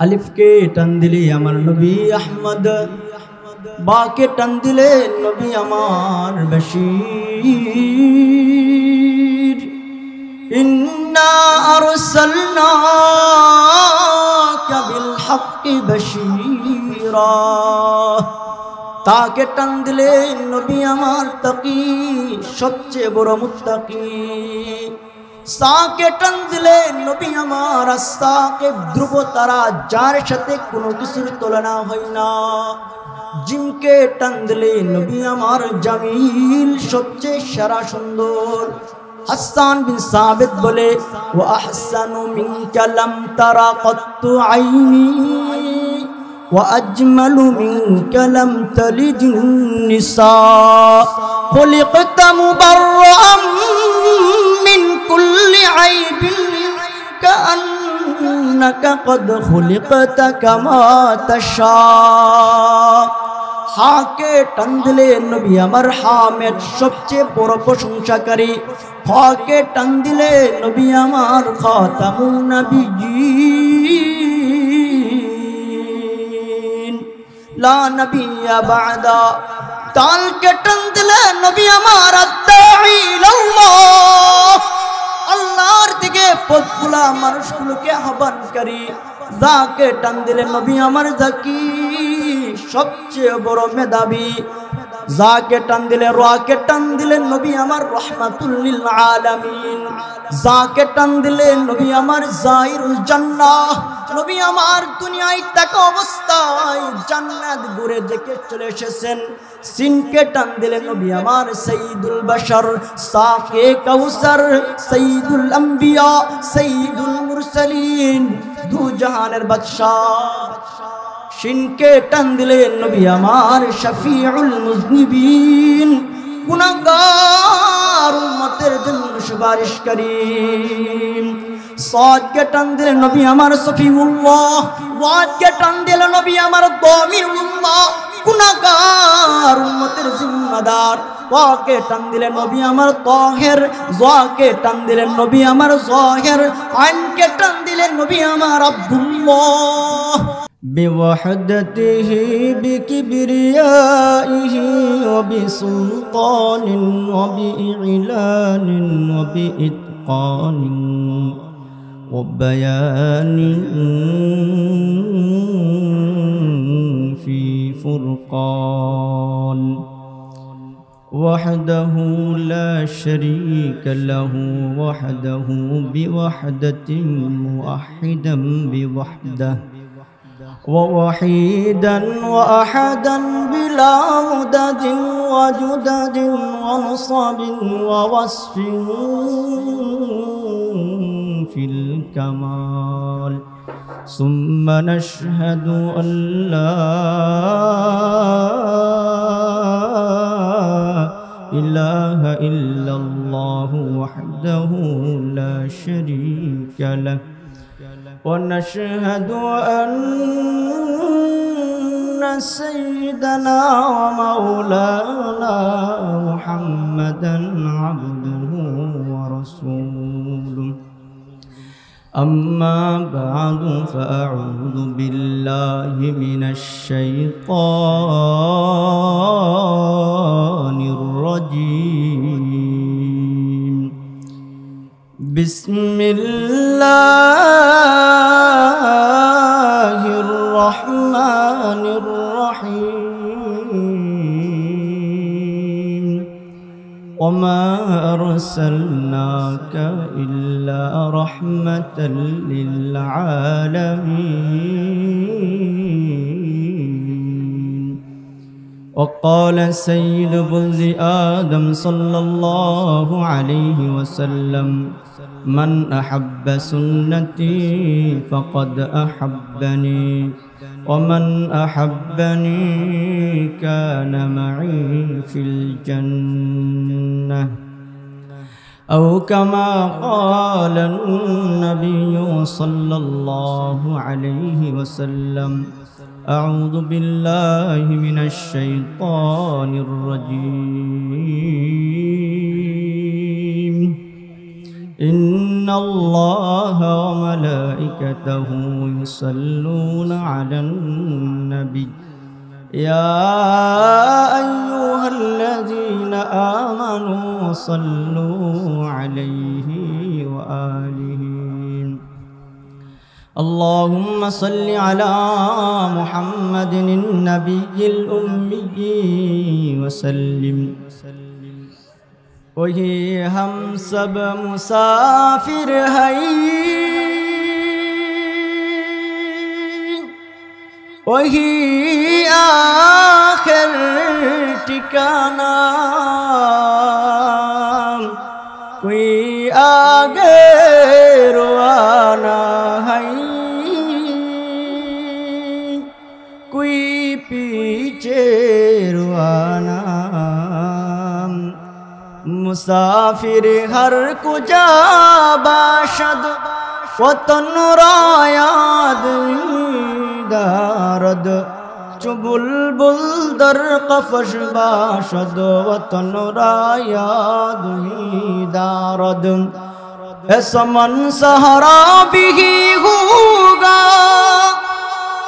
अलिफ के टन दिले अमर नबी अहमद, बा के टन दिले नबी अमर बशीर। इन्ना अरसलनाका बिल हक्कि बशीरा। ता के टन दिले नबी अमर तकी, सबचेয়ে বড় মুত্তাকি। साके टन दिले नबी आमार आस्ताके ध्रुव तारा, जार साथे कोनो किछुर तुलना हय ना। जिनके टन दिले नबी आमार जामिल, सबचेয়ে सेरा सुंदर। हसन बिन साबित बोले व अहसनु मिनका लम तरा कत्तु आइनी व अजमलु मिनका लम तलिद निसा। खुलिक़ता मुबर्रअन मिन कुल्लि ऐबिन कअन्नका क़द खुलिक़ता कमा तशा। हाके टन दिले नबी आमार हामिद, सबचेয়ে বড় প্রশংসাকারী। हाके टन दिले नबी आमार खातामुन नबिय्यीन ला नबिय्या बादा। ताल के टन दिले नबी आमार अद्दाई इलाल्लाह, अल्लाहर दिके पथखोला मानुषगुलोके आह्वानकारी। जाके टन दिले नबी आमार जाकी, सबचेয়ে বড় মেধাবী। जाके टन दिले राके टन दिले नबी आमार रहमातुल लिल आलामीन। जाके टन दिले नबी आमार जाहिरुल জান্নাহ। नबी आमार दुनियाय थाका अवस्थाय জান্নাত घुरे देखे चले एसेছেন। सिनके टन दिले नबी आमार सय्यिदुल बशर, साके कौसर, सय्यिदुल अंबिया, सय्यिदुल मुरसलीन, दू जहानेर बादशाह। शिनके टन दिले नबी आमार शफीउल मुज़निबीन, गुनाहगार उम्मतेर जन्य सुपारिशकारी। साद के टन दिले नबी आमार सफीउल्लाह, वाद के टन दिले नबी आमार दामिरुल्लाह, गुनाहगार उम्मतेर जिम्मेदार। वा के टन दिले नबी आमार ताहिर, जा के टन दिले नबी आमार ज़ाहिर, आइन के टन दिले नबी आमार अब्दुल्लाह। बिवहदतिह बिकिब्रियाइह व बिसुल्तान व बिइलान व बिइत्कान व बयान फी फुरकान। वहदहु ला शरीक लहु वहदहु बिवहदतिन मुवहिदन बिवहदह वहीदन व अहदन बिला मुददिन व जुददिन व नसबिन व वस्फिन फिल कमाल। सुम्मा नशहदु अल्ला इलाहा इल्लल्लाहु वहदहु ला शरीका लह ونشهد أن سيدنا ومولانا محمدا عبده ورسوله। أما بعد فأعوذ بالله من الشيطان الرجيم। بسم الله الرحمن الرحيم। وما أرسلناك إلا رحمة للعالمين। وقال سيد ولد آدم صلى الله عليه وسلم من أحب سنتي فقد أحبني ومن أحبني كان معي في الجنة أو كما قال النبي صلى الله عليه وسلم। أعوذ بالله من الشيطان الرجيم। إن الله وملائكته يصلون على النبي يا أيها الذين آمنوا صلوا عليه وآله اللهم صل على محمد النبي الأمي وسلم وہی ہم سب مسافر ہیں وہی آخر ٹھکانہ کوئی آگے روانہ ہے کوئی پیچھے روانہ مسافر ہر کجا باشد وطن را یاد دارد چو بلبل در قفش باشد وطن را یاد دارد ایسا من سہرا بھی ہوگا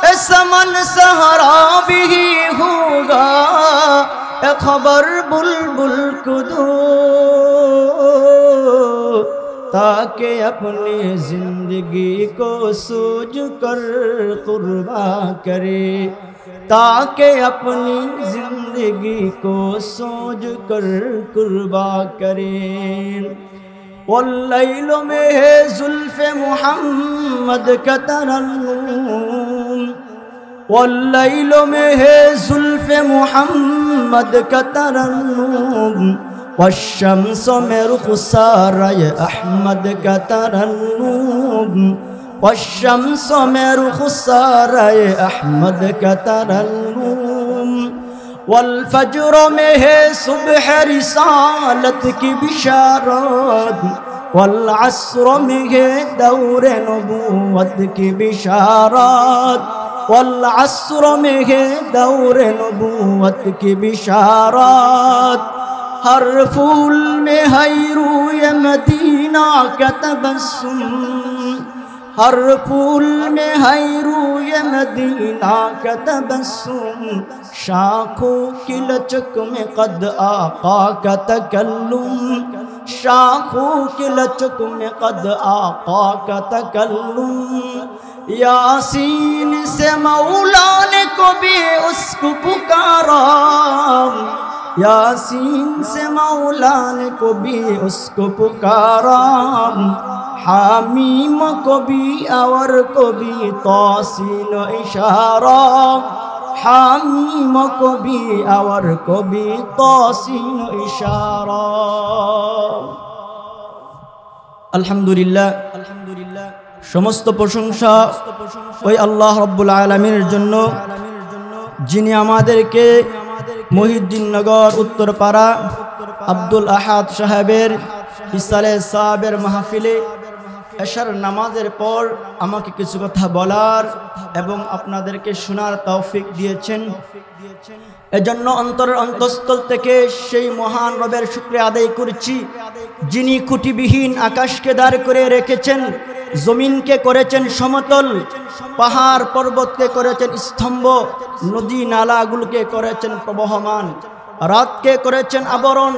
ایسا من سہرا بھی ہوگا اے خبر بلبل کو دو تاکہ اپنی زندگی کو سوج کر قربان کرے تاکہ اپنی زندگی کو سوج کر قربان کرے واللیل میں ہے زلف محمد کا ترنم واللیل میں ہے زلف محمد کا ترنم والشمس میں رخسار احمد کا ترنم والشمس میں رخسار احمد کا ترنم والفجر میں ہے صبح رسالت کی بشارت والعصر میں ہے دور نبوت کی بشارت والعصر میں ہے دور نبوت کی بشارات ہر پھول میں ہے روی مدینہ کا تبسم ہر پھول میں ہے روی مدینہ کا تبسم شاخوں کی لچک میں قد آقا کا تکلم شاخوں کی لچک میں قد آقا کا تکلم یاسین سے مولا نے کبھی اس کو پکارا یاسین سے مولا نے کبھی اس کو پکارا حامیم کو بھی اور کو بھی توسین و اشارہ حامیم کو بھی اور کو بھی توسین و اشارہ الحمدللہ সমস্ত প্রশংসা ওই আল্লাহ রাব্বুল আলামিনের জন্য যিনি আমাদেরকে মহিউদ্দিননগর উত্তরপাড়া আব্দুল আহাদ সাহেবের ইসালে সাহেবের মাহফিলে এশার নামাজের পর আমাকে কিছু কথা বলার এবং আপনাদেরকে শোনার তৌফিক দিয়েছেন এজন্য অন্তরের অন্তঃস্থল থেকে সেই মহান রবের শুকরিয়া আদায় করছি যিনি খুঁটিবিহীন আকাশকে দাঁড় করে রেখেছেন জমিনকে করেছেন সমতল পাহাড় পর্বতকে করেছেন স্তম্ভ নদী নালাগুলোকে করেছেন প্রবহমান রাতকে করেছেন আবরণ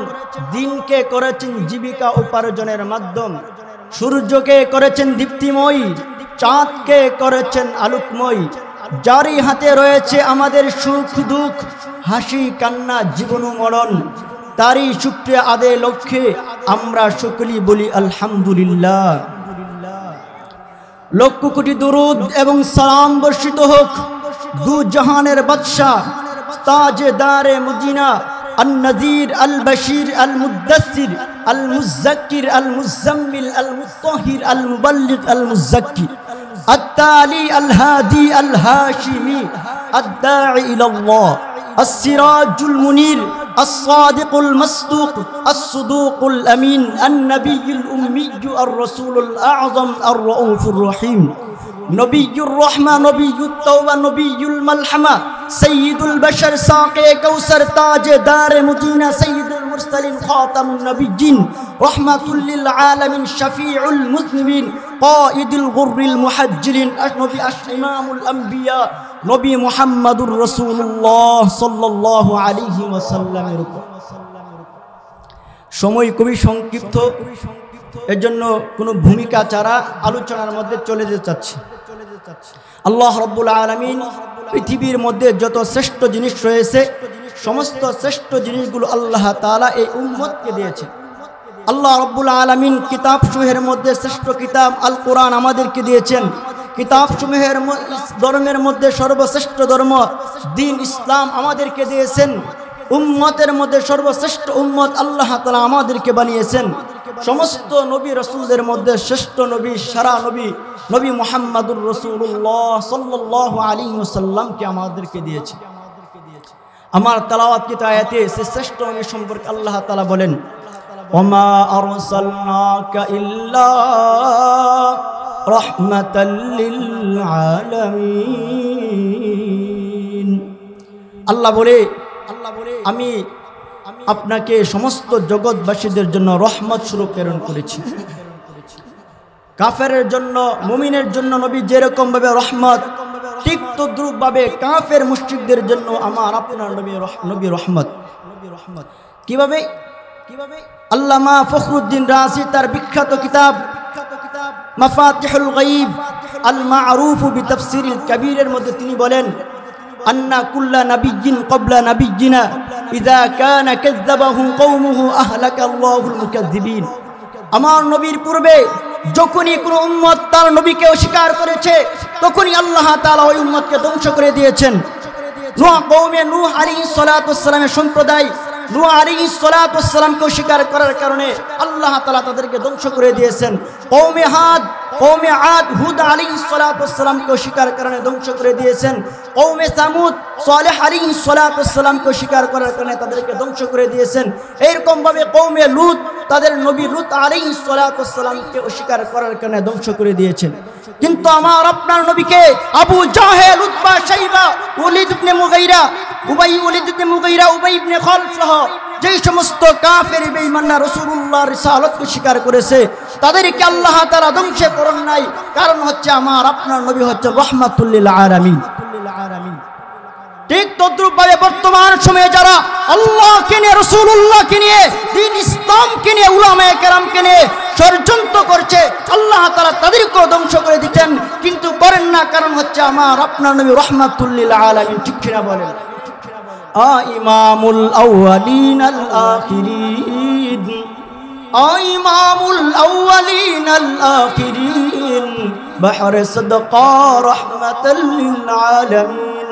দিনকে করেছেন জীবিকা উপার্জনের মাধ্যম সূর্যকে করেছেন দীপ্তিময় চাঁদকে করেছেন আলোকময় যারই হাতে রয়েছে আমাদের সুখ দুঃখ হাসি কান্না জীবন মরণ তারই শুকরিয়া আদায়ের লক্ষ্যে আমরা সকলেই বলি আলহামদুলিল্লাহ লক্ষ কোটি দরুদ এবং সালাম বর্ষিত হোক দু জাহানের বাদশা তাজদারে মদিনা النذير البشير المدثر المزكر المزمل المطهر المبلغ المزكي التالي الهادي الهاشمي الداعي إلى الله السراج المنير الصادق المصدوق الصدوق الأمين النبي الأمي الرسول الأعظم الرؤوف الرحيم نبي الرحمة نبي التوبة نبي الملحمة سيد البشر ساقي كوثر تاج دار مدينة سيد মুরসালিন খাতামুন নবিয়্যিন রাহমাতুল লিল আলামিন শাফিউল মুজনিবিন কায়িদুল গুররিল মুহাজ্জিলিন নবী ইমামুল আম্বিয়া নবী মুহাম্মদুর রাসূলুল্লাহ সাল্লাল্লাহু আলাইহি ওয়াসাল্লামের উপর। সময় খুবই সংক্ষিপ্ত, এর জন্য কোনো ভূমিকা ছাড়া আলোচনার মধ্যে চলে যেতে চাচ্ছি। আল্লাহ রাব্বুল আলামিন পৃথিবীর মধ্যে যত শ্রেষ্ঠ জিনিস রয়েছে সমস্ত শ্রেষ্ঠ জিনিসগুলো আল্লাহ তাআলা এই উম্মতকে দিয়েছেন। আল্লাহ রাব্বুল আলামিন কিতাব সমূহের মধ্যে শ্রেষ্ঠ কিতাব আল কোরআন আমাদেরকে দিয়েছেন। কিতাব সমূহের ধর্মের মধ্যে সর্বশ্রেষ্ঠ ধর্ম দ্বীন ইসলাম আমাদেরকে দিয়েছেন। উম্মতের মধ্যে সর্বশ্রেষ্ঠ উম্মত আল্লাহ তাআলা আমাদেরকে বানিয়েছেন। সমস্ত নবী রাসূলদের মধ্যে শ্রেষ্ঠ নবী সারা নবী নবী মুহাম্মদুর রাসূলুল্লাহ সাল্লাল্লাহু আলাইহি ওয়াসাল্লামকে আমাদেরকে দিয়েছেন। আমার তেলাওয়াতকৃত আয়াতে সে শ্রেষ্ঠ নবী সম্পর্কে আল্লাহ তাআলা বলেন, ওমা আরসালনাকা ইল্লা রাহমাতাল লিল আলামিন। আল্লাহ বলে আমি আপনাকে সমস্ত জগৎবাসীদের জন্য রহমত স্বরূপ প্রেরণ করেছি। কাফেরের জন্য মুমিনের জন্য নবী যেরকম ভাবে রহমত, ঠিক তদ্রূপ ভাবে কাফের মুশরিকদের জন্য আমার আপনার নবী রহমত। কিভাবে? আল্লামা ফখরুদ্দিন রাজি তার বিখ্যাত কিতাব মাফাতিহুল গায়ব আল মা'রুফ বিতাফসিরিল কবিরের মধ্যে তিনি বলেন, আন্না কুল্লা নাবিয়্যিন ক্বাবলা নাবিয়্যিনা ইযা কানা কাযযাবাহু কওমুহু আহলাকা আল্লাহুল মুকাযযিবিন। আমার নবীর পূর্বে যখনই কোনো উম্মত তার নবীকে অস্বীকার করেছে তখনই আল্লাহ তাআলা ওই উম্মতকে ধ্বংস করে দিয়েছেন। নূহ কওমে নূহ আলাইহিস সালাতু ওয়াস সালামের সম্প্রদায় নূহ আলাইহিস সালাতু ওয়াস সালামকে অস্বীকার করার কারণে আল্লাহ তাআলা তাদেরকে ধ্বংস করে দিয়েছেন। কওমে আদ হুদ আলাইহিস সালাতু ওয়াস সালামকে অস্বীকার কারণে ধ্বংস করে দিয়েছেন। কওমে সামুদ সালেহ আলাইহিস সালাতু ওয়াস সালামকে অস্বীকার করার কারণে তাদেরকে ধ্বংস করে দিয়েছেন। এরকম ভাবে কওমে লূত তাদের নবী লূত আলাইহিস সালাতু ওয়াস সালামকে অস্বীকার করার কারণে ধ্বংস করে দিয়েছেন। কিন্তু আমার আপনার নবীকে আবু জাহেল, উতবা, শাইবা, ওয়ালিদ ইবনে মুগীরা, উবাই ইবনে খালদ সহ যেই সমস্ত কাফের বেঈমানরা রাসূলুল্লাহর রিসালাতকে স্বীকার করেছে তাদেরকে আল্লাহ তাআলা ধ্বংস করেন নাই। কারণ হচ্ছে আমার আপনার নবী হচ্ছে রাহমাতুল লিল আলামিন। ঠিক তদ্রূপ ভাবে বর্তমান সময়ে যারা আল্লাহকে নিয়ে রাসূলুল্লাহকে নিয়ে দ্বীন ইসলামকে নিয়ে উলামায়ে কেরামকে নিয়ে ষড়যন্ত্র করছে আল্লাহ তাআলা তাদেরকেও ধ্বংস করে দিচ্ছেন, কিন্তু করেন না। কারণ হচ্ছে আমার আপনার নবী রাহমাতুল লিল আলামিন। ঠিক কিনা বলেন? ইমামুল আউয়ালিন আল আখিরিন, ইমামুল আউয়ালিন আল আখিরিন, বাহরে সাদকা রাহমাতাল লিল আলামিন,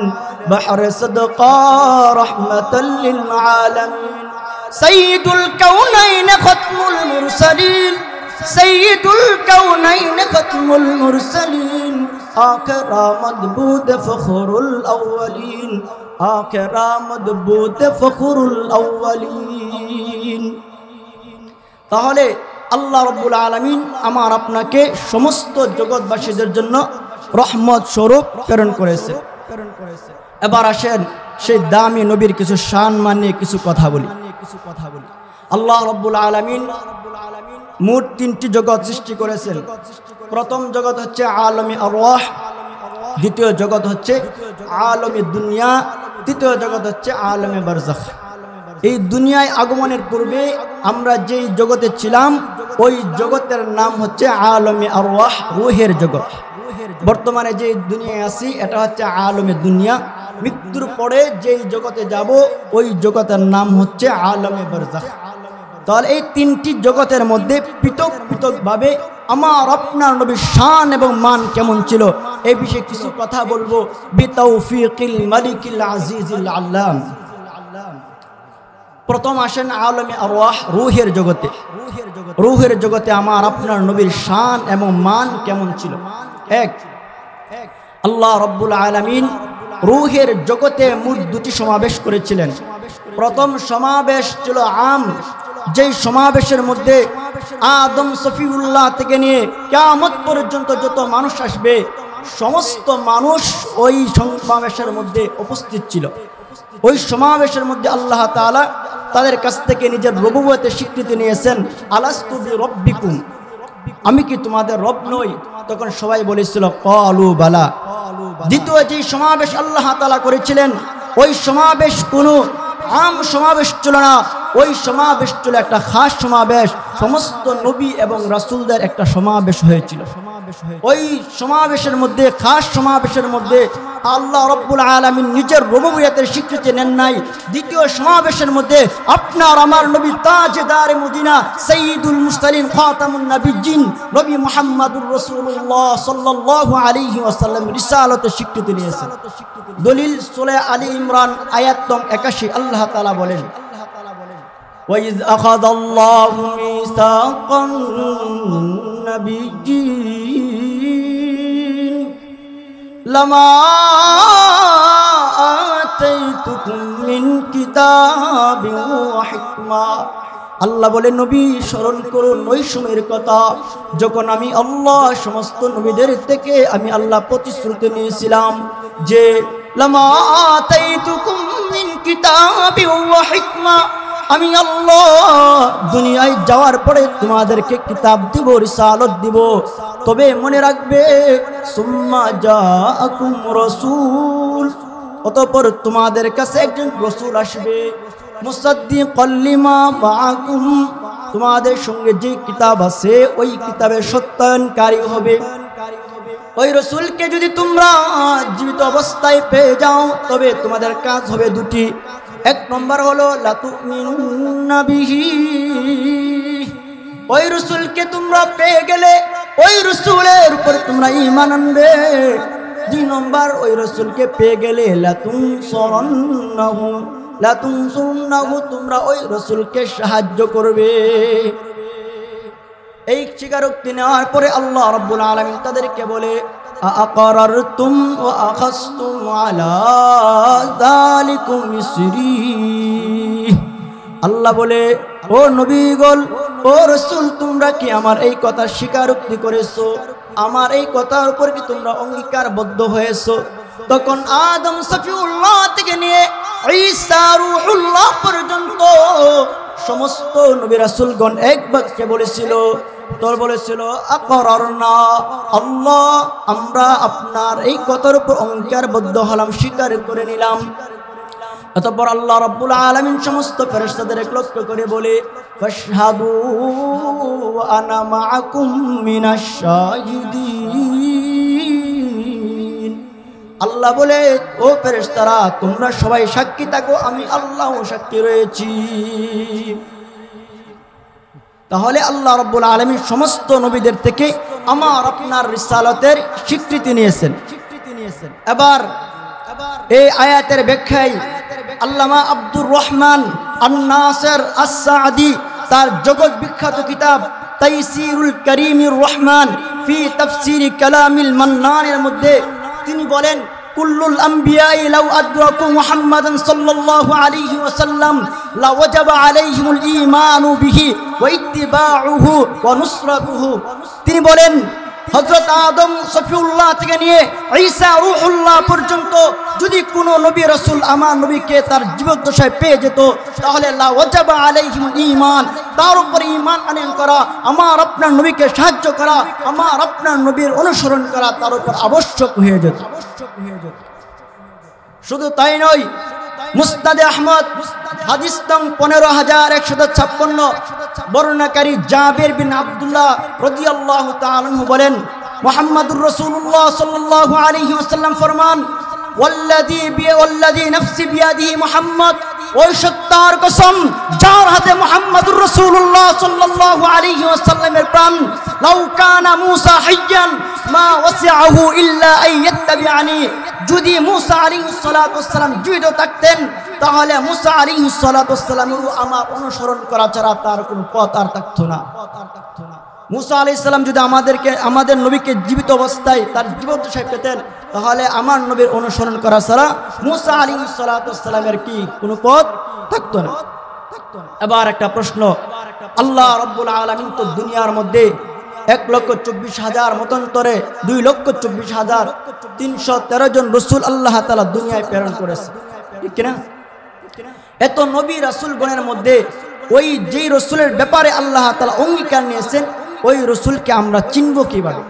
বাহরে সাদকা রাহমাতাল লিল আলামিন, সাইয়্যিদুল কাউনাইন খাতমুল মুরসালিন, সাইয়্যিদুল কাউনাইন খাতমুল মুরসালিন, আখিরা মাদবুদ ফখরুল আউয়ালিন, আখিরা মাদবুদ ফখরুল আউয়ালিন। তাহলে আল্লাহ রাব্বুল আলামিন আমার আপনাকে সমস্ত জগৎবাসীদের জন্য রহমত স্বরূপ প্রেরণ করেছে। এবার আসেন সেই দামি নবীর কিছু শান মানে কিছু কথা বলি। আল্লাহ রাব্বুল আলামিন মোট 3টি জগৎ সৃষ্টি করেছেন। প্রথম জগৎ হচ্ছে আলমে আরওয়াহ, দ্বিতীয় জগৎ হচ্ছে আলমে দুনিয়া, তৃতীয় জগৎ হচ্ছে আলমে বারজাখ। এই দুনিয়ায় আগমনের পূর্বে আমরা যেই জগতে ছিলাম ওই জগতের নাম হচ্ছে আলমে আরওয়াহ, রূহের জগৎ। বর্তমানে যে দুনিয়ায় আছি এটা হচ্ছে আলমে দুনিয়া। মৃত্যুর পরে যেই জগতে যাব ওই জগতের নাম হচ্ছে আলমে বারজাখ। তাহলে এই 3টি জগতের মধ্যে পৃথক পৃথকভাবে আমার আপনার নবীর শান এবং মান কেমন ছিল এই বিষয়ে কিছু কথা বলবো বিতাওফিকিল মালিকিল আজিজিল আল্লাম। প্রথম আসেন আলমে আরওয়াহ, রূহের জগতে। রূহের জগতে আমার আপনার নবীর শান এবং মান কেমন ছিল। এক, আল্লাহ রাব্বুল আলামিন রূহের জগতে মোট 2টি সমাবেশ করেছিলেন। প্রথম সমাবেশ ছিল আম, যেই সমাবেশের মধ্যে আদম সফিউল্লাহ থেকে নিয়ে কিয়ামত পর্যন্ত যত মানুষ আসবে সমস্ত মানুষ ওই সমাবেশের মধ্যে উপস্থিত ছিল। ওই সমাবেশের মধ্যে আল্লাহ তাআলা তাদের কাছ থেকে নিজের রবুবতের স্বীকৃতি নিয়েছেন। আলাস্তু বিরব্বিকুম, আমি কি তোমাদের রব নই? তখন সবাই বলেছিল ক্বালু বালা। দ্বিতীয় যে সমাবেশ আল্লাহ তাআলা করেছিলেন, ওই সমাবেশ কোনো আম সমাবেশ ছিল না, ওই সমাবেশ ছিল একটা খাস সমাবেশ, সমস্ত নবী এবং রাসূলদের একটা সমাবেশ হয়েছিল। ওই সমাবেশের মধ্যে, খাস সমাবেশের মধ্যে আল্লাহ রাব্বুল আলামিন নিজের রুবুবিয়তের স্বীকৃতি নেন নাই। দ্বিতীয় সমাবেশের মধ্যে আপনার আমার নবী তাজদারে মদিনা, সাইয়্যিদুল মুরসালিন, খাতামুন নবিয়্যিন নবী মুহাম্মদুর রাসূলুল্লাহ সাল্লাল্লাহু আলাইহি ওয়াসাল্লাম রিসালাতের স্বীকৃতি নিয়েছেন। দলিল সূরা আলী ইমরান আয়াত নং 81, আল্লাহ তাআলা বলেন, وَإِذْ أَخَذَ اللَّهُ مِيثَاقَ النَّبِيِّينَ لَمَا آتَيْتُكُم مِّن كِتَابٍ وَحِكْمَةٍ। আল্লাহ বলে, নবী স্মরণ করুন ওই সময়ের কথা যখন আমি আল্লাহ সমস্ত নবীদের থেকে আমি আল্লাহ প্রতিশ্রুতি নিয়েছিলাম যে লামা আতাইতুকুম মিন কিতাবিন ওয়া হিকমা, আমি আল্লাহ দুনিয়ায় যাওয়ার পরে তোমাদেরকে কিতাব দিব, রিসালত দিব, তবে মনে রাখবে সুম্মা জাআকুম রাসূল, অতঃপর তোমাদের কাছে একজন রাসূল আসবে, মুসাদ্দিকাল লিমা মাআকুম, তোমাদের সঙ্গে যে কিতাব আছে ওই কিতাবের সত্যায়নকারী হবে। ওই রাসূলকে যদি তোমরা জীবিত অবস্থায় পেয়ে যাও তবে তোমাদের কাজ হবে দুটি। এক নম্বর হলো লা তুমিনুন্না বিহি, ওই রাসূলকে তোমরা পেয়ে গেলে ওই রাসূলের উপর তোমরা ঈমান আনবে। দুই নম্বর, ওই রাসূলকে পেয়ে গেলে লা তুনসুরুন্নাহু, তোমরা ওই রাসূলকে সাহায্য করবে। এই স্বীকারোক্তি নেওয়ার পরে আল্লাহ রাব্বুল আলামিন তাদেরকে বলে আআকারারতুম ওয়া আখাযতুম আলা যালিকুম ইসরি। আল্লাহ বলে, ও নবীগণ, ও রাসূল, তোমরা কি আমার এই কথা স্বীকারোক্তি করেছো? আমার এই কথার উপর কি তোমরা অঙ্গীকারবদ্ধ হয়েছো? তখন আদম সফিউল্লাহ থেকে নিয়ে ঈসা রূহুল্লাহ পর্যন্ত সমস্ত নবী রাসূলগণ এক বাক্যে বলেছিল, আকরারনা, আল্লাহ আমরা আপনার এই কথার উপর অঙ্গীকারবদ্ধ হলাম, স্বীকার করে নিলাম। অতঃপর আল্লাহ রাব্বুল আলামিন সমস্ত ফেরেশতাদের লক্ষ্য করে বলে, ফাশহাদু আনা মাআকুম মিনাশ শাহিদিন। আল্লাহ বলে, ও ফেরেশতারা তোমরা সবাই সাক্ষী থাকো, আমি আল্লাহও সাক্ষী রয়েছি। তাহলে আল্লাহ রাব্বুল আলামিন সমস্ত নবীদের থেকে আমার আপনার রিসালাতের স্বীকৃতি নিয়েছেন। এবার এই আয়াতের ব্যাখ্যায় আল্লামা আব্দুর রহমান আন-নাসির আস-সাদি তার জগৎ বিখ্যাত কিতাব তাইসিরুল কারীমির রহমান ফি তাফসীর কালামিল মান্নানের মধ্যে তিনি বলেন, কুল্লুল আম্বিয়াই লাউ আদরাকু মুহাম্মাদান সাল্লাল্লাহু আলাইহি ওয়াসাল্লাম লা ওয়াজাবা আলাইহিমুল ঈমানু বিহি ওয়া ইত্তিবাউহু ওয়া নুসরাতুহু। তিনি বলেন, হযরত আদম সফিউল্লাহ থেকে নিয়ে ঈসা রূহুল্লাহ পর্যন্ত যদি কোনো নবী রাসূল আমার নবীকে তার জীবদ্দশায় পেয়ে যেত তাহলে লা ওয়াজাবা আলাইহিমুল ঈমান, তার উপর ঈমান আনয়ন করা, আমার আপনার নবীকে সাহায্য করা, আমার আপনার নবীর অনুসরণ করা তার উপর আবশ্যক হয়ে যেত। শুধু তাই নয়, মুসনাদে আহমদ হাদিস নং 15156 বর্ণনাকারী জাবির বিন আব্দুল্লাহ রাদিয়াল্লাহু তাআলা আনহু বলেন, মুহাম্মাদুর রাসূলুল্লাহ সাল্লাল্লাহু আলাইহি ওয়াসাল্লাম ফরমান, ওয়াল্লাযী নাফসি বিয়াদিহি মুহাম্মদ, ওই সত্তার কসম যার হাতে মুহাম্মাদুর রাসূলুল্লাহ সাল্লাল্লাহু আলাইহি ওয়াসাল্লামের প্রাণ, লাউ কানা মূসা হাইয়ান মা ওয়াসিআহু ইল্লা আইয়াত্তাবিআনি, যদি মূসা আলাইহিস সালাতু ওয়াসসালাম জীবিত থাকতেন তাহলে মূসা আলাইহিস সালাতু ওয়াসসালামের আমার অনুসরণ করা ছাড়া তার কোনো পথ আর থাকতো না। মূসা আলাইহিস সালাম যদি আমাদের নবীকে জীবিত অবস্থায় তার জীবদ্দশায় পেতেন তাহলে আমার নবীর অনুসরণ করা ছাড়া মূসা আলাইহিস সালাতু ওয়াসসালামের কি কোনো পথ থাকতো না। এবার একটা প্রশ্ন, আল্লাহ রাব্বুল আলামিন তো দুনিয়ার মধ্যে 1,24,000 মতান্তরে 2,24,313 জন রাসূল আল্লাহ তাআলা দুনিয়ায় প্রেরণ করেছে, ঠিক কিনা? এত নবী রাসূলগণের মধ্যে ওই যেই রসুলের ব্যাপারে আল্লাহ তাআলা অঙ্গীকার নিয়েছেন ওই রসুলকে আমরা চিনব কিভাবে?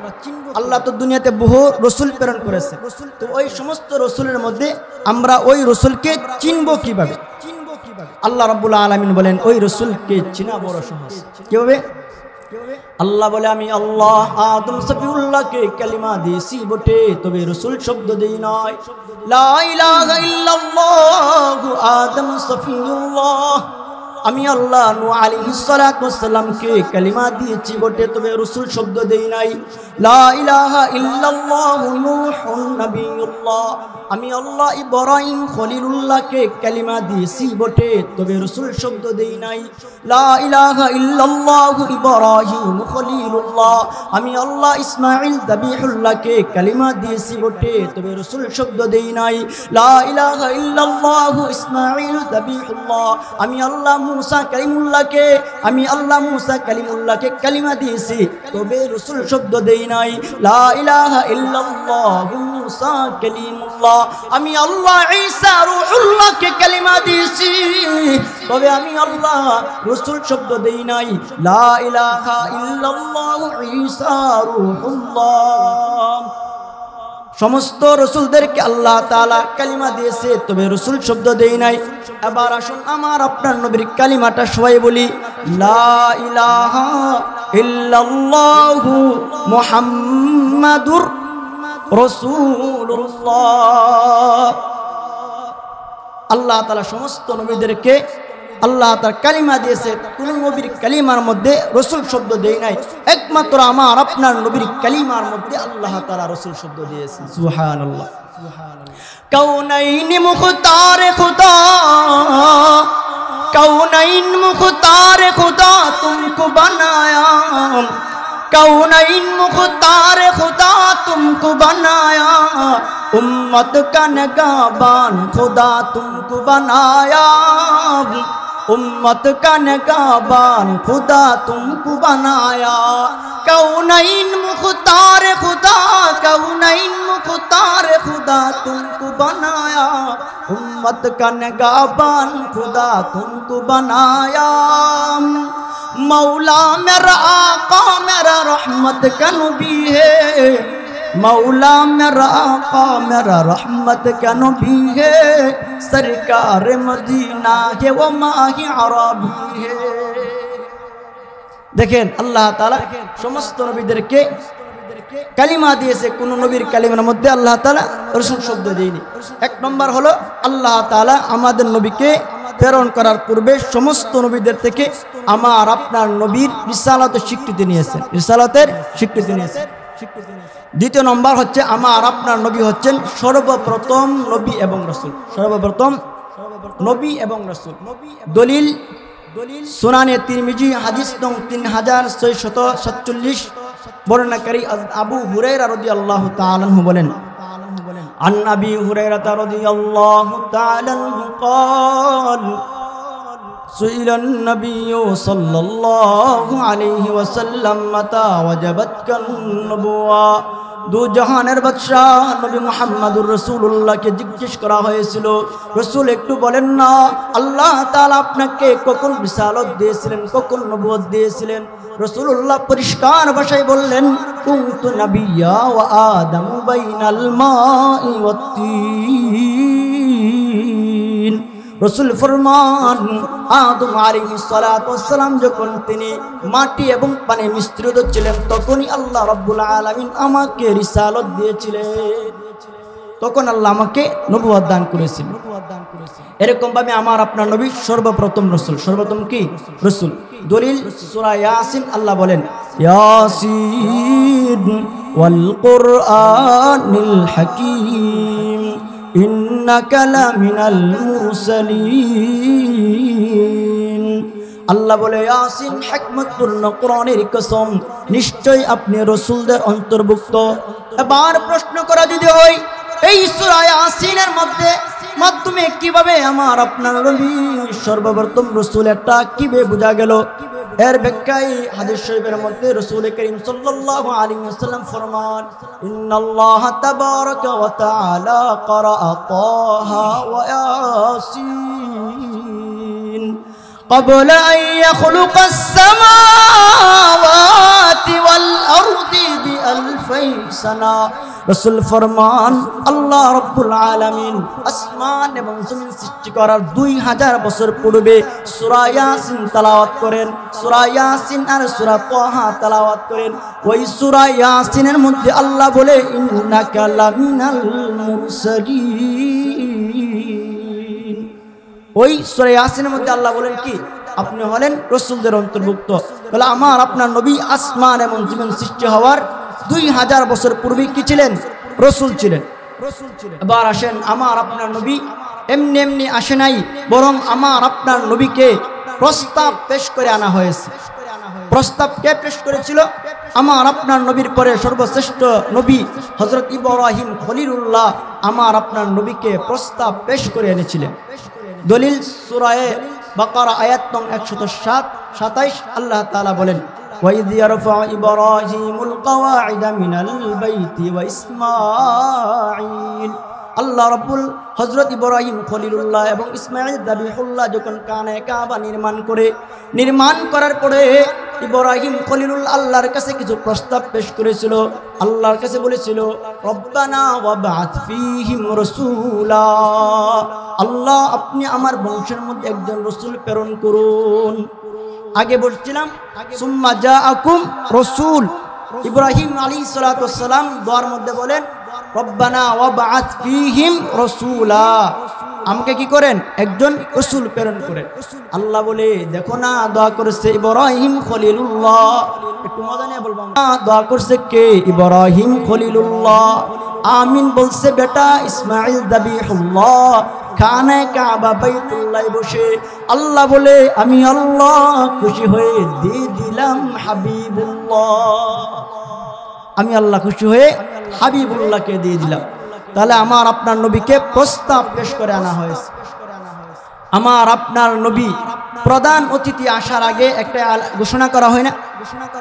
আল্লাহ তো দুনিয়াতে বহু রসুল প্রেরণ করেছে, তো ওই সমস্ত রসুলের মধ্যে আমরা ওই রসুলকে চিনব কিভাবে? আল্লাহ রাব্বুল আলামিন বলেন ওই রসুলকে চিনা বড় সহজ। কিভাবে? আল্লাহ বলে আমি আল্লাহ আদম সফিউল্লাহকে কালিমা দিয়েছি বটে, তবে রসুল শব্দ দেই নাই। লা ইলাহা ইল্লাল্লাহ আদম সফিউল্লাহ, আমি আল্লাহ নূহ আলাইহিস সালাতু ওয়াস সালামকে কালিমা দিয়েছি বটে, তবে রসুল শব্দ দেই নাই। লা ইলাহা ইল্লাল্লাহ নূহুন নবিয়ুল্লাহ, আমি আল্লাহ ইব্রাহিম খলিলুল্লাহকে কালিমা দিয়েছি বটে, তবে রসুল শব্দ দেই নাই। লা ইলাহা ইল্লাল্লাহ ইব্রাহিম খলিলুল্লাহ, আমি আল্লাহ ইসমাঈল যাবিহুল্লাহকে কালিমা দিয়েছি বটে, তবে রসুল শব্দ দেই নাই। লা ইলাহা ইল্লাল্লাহ ইসমাঈল যাবিহুল্লাহ, আমি আল্লাহ মুসা কালিমুল্লাহকে কালিমা দিয়েছি, তবে রসুল শব্দ দেই নাই। লা ইলাহা ইল্লাল্লাহ মুসা কালিমুল্লাহ, আমি আল্লাহ ঈসা রূহুল্লাহকে কালিমা দিয়েছি, তবে আমি আল্লাহ রসুল শব্দ দেই নাই। লা ইলাহা ইল্লাল্লাহ ঈসা রূহুল্লাহ, সমস্ত রসুলদেরকে আল্লাহ তাআলা কালিমা দিয়েছে, তবে রসুল শব্দ দেই নাই। এবার আসুন আমার আপনার নবীর কালিমাটা সবাই বলি, লা ইলাহা ইল্লাল্লাহু মুহাম্মাদুর রাসূলুল্লাহ। আল্লাহ তাআলা সমস্ত নবীদেরকে আল্লাহ তার কালিমা দিয়েছে, কোন নবীর কালিমার মধ্যে রসুল শব্দ দেই নাই, একমাত্র আমার আপনার নবীর কালিমার মধ্যে আল্লাহ তাআলা রসুল শব্দ দিয়েছে। সুবহানাল্লাহ। কাউনাইন মুখতার খুদা, কাউনাইন মুখতার খুদা তুমকো বানায়া, কাউনাইন মুখতার খুদা তুমকো বানায়া, উম্মত का निगाहबान खुदा तुमको बनाया, उम्मत का निगाहबान खुदा तुमको बनाया। कौनैन मुख्तार खुदा, कौनैन मुख्तार खुदा तुमको बनाया, उम्मत का निगाहबान खुदा तुमको बनाया। मौला मेरा आका मेरा रहमत का नबी है, मौला मेरा आका मेरा रहमत का नबी है, सरकार मदीना है वो माही अरबी है। দেখেন আল্লাহ তাআলা সমস্ত নবীদেরকে কালিমা দিয়েছে, কোন নবীর কালিমার মধ্যে আল্লাহ তাআলা রসুল শব্দ দেয়নি। এক নম্বর হলো আল্লাহ তাআলা আমাদের নবীকে প্রেরণ করার পূর্বে সমস্ত নবীদের থেকে আমার আপনার নবীর রিসালাতের স্বীকৃতি নিয়েছেন, রিসালাতের স্বীকৃতি নিয়েছেন। দ্বিতীয় নম্বর হচ্ছে আমার আপনার নবী হচ্ছেন সর্বপ্রথম নবী এবং রাসূল, সর্বপ্রথম নবী এবং রাসূল। দলিল সুনানে তিরমিজি হাদিস নং 3647 বর্ণনাকারী আবু হুরায়রা রাদিয়াল্লাহু তাআলা আনহু বলেন, আন আবি হুরায়রা রাদিয়াল্লাহু তাআলা আনহু قال سئل النبي صلى الله عليه وسلم متى وجبت النبوة। দু জাহানের বাদশাহ নবী মুহাম্মদুর রাসূলুল্লাহকে জিজ্ঞেস করা হয়েছিল, রাসূল একটু বলেন না আল্লাহ তাআলা আপনাকে কখন রিসালাত দিয়েছিলেন, কখন নবুয়ত দিয়েছিলেন? রাসূলুল্লাহ পরিষ্কার ভাষায় বললেন, কুনতু নাবিয়্যা ওয়া আদামু বাইনাল মাই ওয়াত তিন। রসুল ফরমান আদম আলাইহিস সালাতু ওয়াস সালাম যখন তিনি মাটি এবং পানি মিশ্রিত ছিলেন, তখনই আল্লাহ রাব্বুল আলামিন আমাকে রিসালাত দিয়েছিলেন, তখন আল্লাহ আমাকে নবুয়ত দান করেছিলেন। এরকম ভাবে আমার আপনার নবী সর্বপ্রথম রসুল, সর্বপ্রথম কি রসুল। দলিল সূরা ইয়াসিন, আল্লাহ বলেন ইয়াসিন ওয়াল কুরআনিল হাকীম ইন্নাকা লামিনাল মুরসালিন। আল্লাহ বলে ইয়াসিন হিকমতুল কোরআনের কসম, নিশ্চয় আপনি রাসূলদের অন্তর্ভুক্ত। এবার প্রশ্ন করা যদি হয় এই সূরা ইয়াসিনের মাধ্যমে কিভাবে আমার আপনার নবী সর্বপ্রথম রাসূল এটা কিভাবে বোঝা গেল? এর ব্যাখ্যায় হাদিস শরীফের মধ্যে রাসূল করিম সাল্লাল্লাহু আলাইহি ওয়াসাল্লাম ফরমান, ইন্নাল্লাহ তাবারাকা ওয়া তাআলা ক্বরাআ তাহা ওয়া ইয়াসিন। قبل أن يخلق السماوات والأرض بألفي سنة রসুল ফরমান আল্লাহ রব্বুল আলামিন আসমান এবং জমিন সৃষ্টি করার 2000 বছর পূর্বে সূরা ইয়াসিন তেলাওয়াত করেন, সূরা ইয়াসিন আর সূরা তাহা তেলাওয়াত করেন। ওই সূরা ইয়াসিনের মধ্যে আল্লাহ বলে ইন্নাকা লামিনাল মুরসালিন। ওই সূরা ইয়াসিনের মধ্যে আল্লাহ বলেন কি, আপনি হলেন রাসূলদের অন্তর্ভুক্ত। বলে আমার আপনার নবী আসমান এবং জমিন সৃষ্টি হওয়ার 2000 বছর পূর্বে কি ছিলেন? রাসূল ছিলেন। এবার আসেন, আমার আপনার নবী এমনি এমনি আসে নাই, বরং আমার আপনার নবীকে প্রস্তাব পেশ করে আনা হয়েছে। প্রস্তাব কে পেশ করেছিল? আমার আপনার নবীর পরে সর্বশ্রেষ্ঠ নবী হযরত ইব্রাহিম খলিলুল্লাহ আমার আপনার নবীকে প্রস্তাব পেশ করে এনেছিলেন। দলিল সূরা বাকারা আয়াত নং 127 আল্লাহ তাআলা বলেন وَإِذْ يَرْفَعُ إِبْرَاهِيمُ الْقَوَاعِدَ مِنَ الْبَيْتِ وَإِسْمَاعِيلُ আল্লাহ রাব্বুল হযরত ইব্রাহিম খলিলুল্লাহ এবং ইসমাঈল যাবিহুল্লাহ যখন কাবা নির্মাণ করার পরে ইব্রাহিম খলিলুল্লাহ আল্লাহর কাছে কিছু প্রস্তাব পেশ করেছিল। আল্লাহর কাছে বলেছিল রব্বানা ওয়াবআথ ফীহিম রাসূলা, আল্লাহ আপনি আমার বংশের মধ্যে একজন রাসূল প্রেরণ করুন। আগে বলছিলাম সুম্মা জাআকুম রাসূল, ইব্রাহিম আলাইহিস সালাতু ওয়াস সালাম দোয়ার মধ্যে বলেন রব্বানা ওয়াবআথ ফীহিম রাসূলা, আমাকে কি করেন? একজন রাসূল প্রেরণ করেন। আল্লাহ বলে দেখো না, দোয়া করেছে ইব্রাহিম খলিলুল্লাহ। একটু মজা নিয়ে বলবো, দোয়া করছে কে? ইব্রাহিম খলিলুল্লাহ। আমিন বলছে বেটা ইসমাঈল যাবিহুল্লাহ খানে কাবা বাইতুল্লাহ বসে। আল্লাহ বলে আমি আল্লাহ খুশি হয়ে দিয়ে দিলাম হাবিবুল্লাহ, আমি আল্লাহ খুশি হয়ে হাবিবুল্লাহকে দিয়ে দিলাম। তাহলে আমার আপনার নবীকে প্রস্তাব পেশ করে আনা হয়েছে। আমার আপনার নবী প্রধান অতিথি আসার আগে একটা ঘোষণা করা হয় না?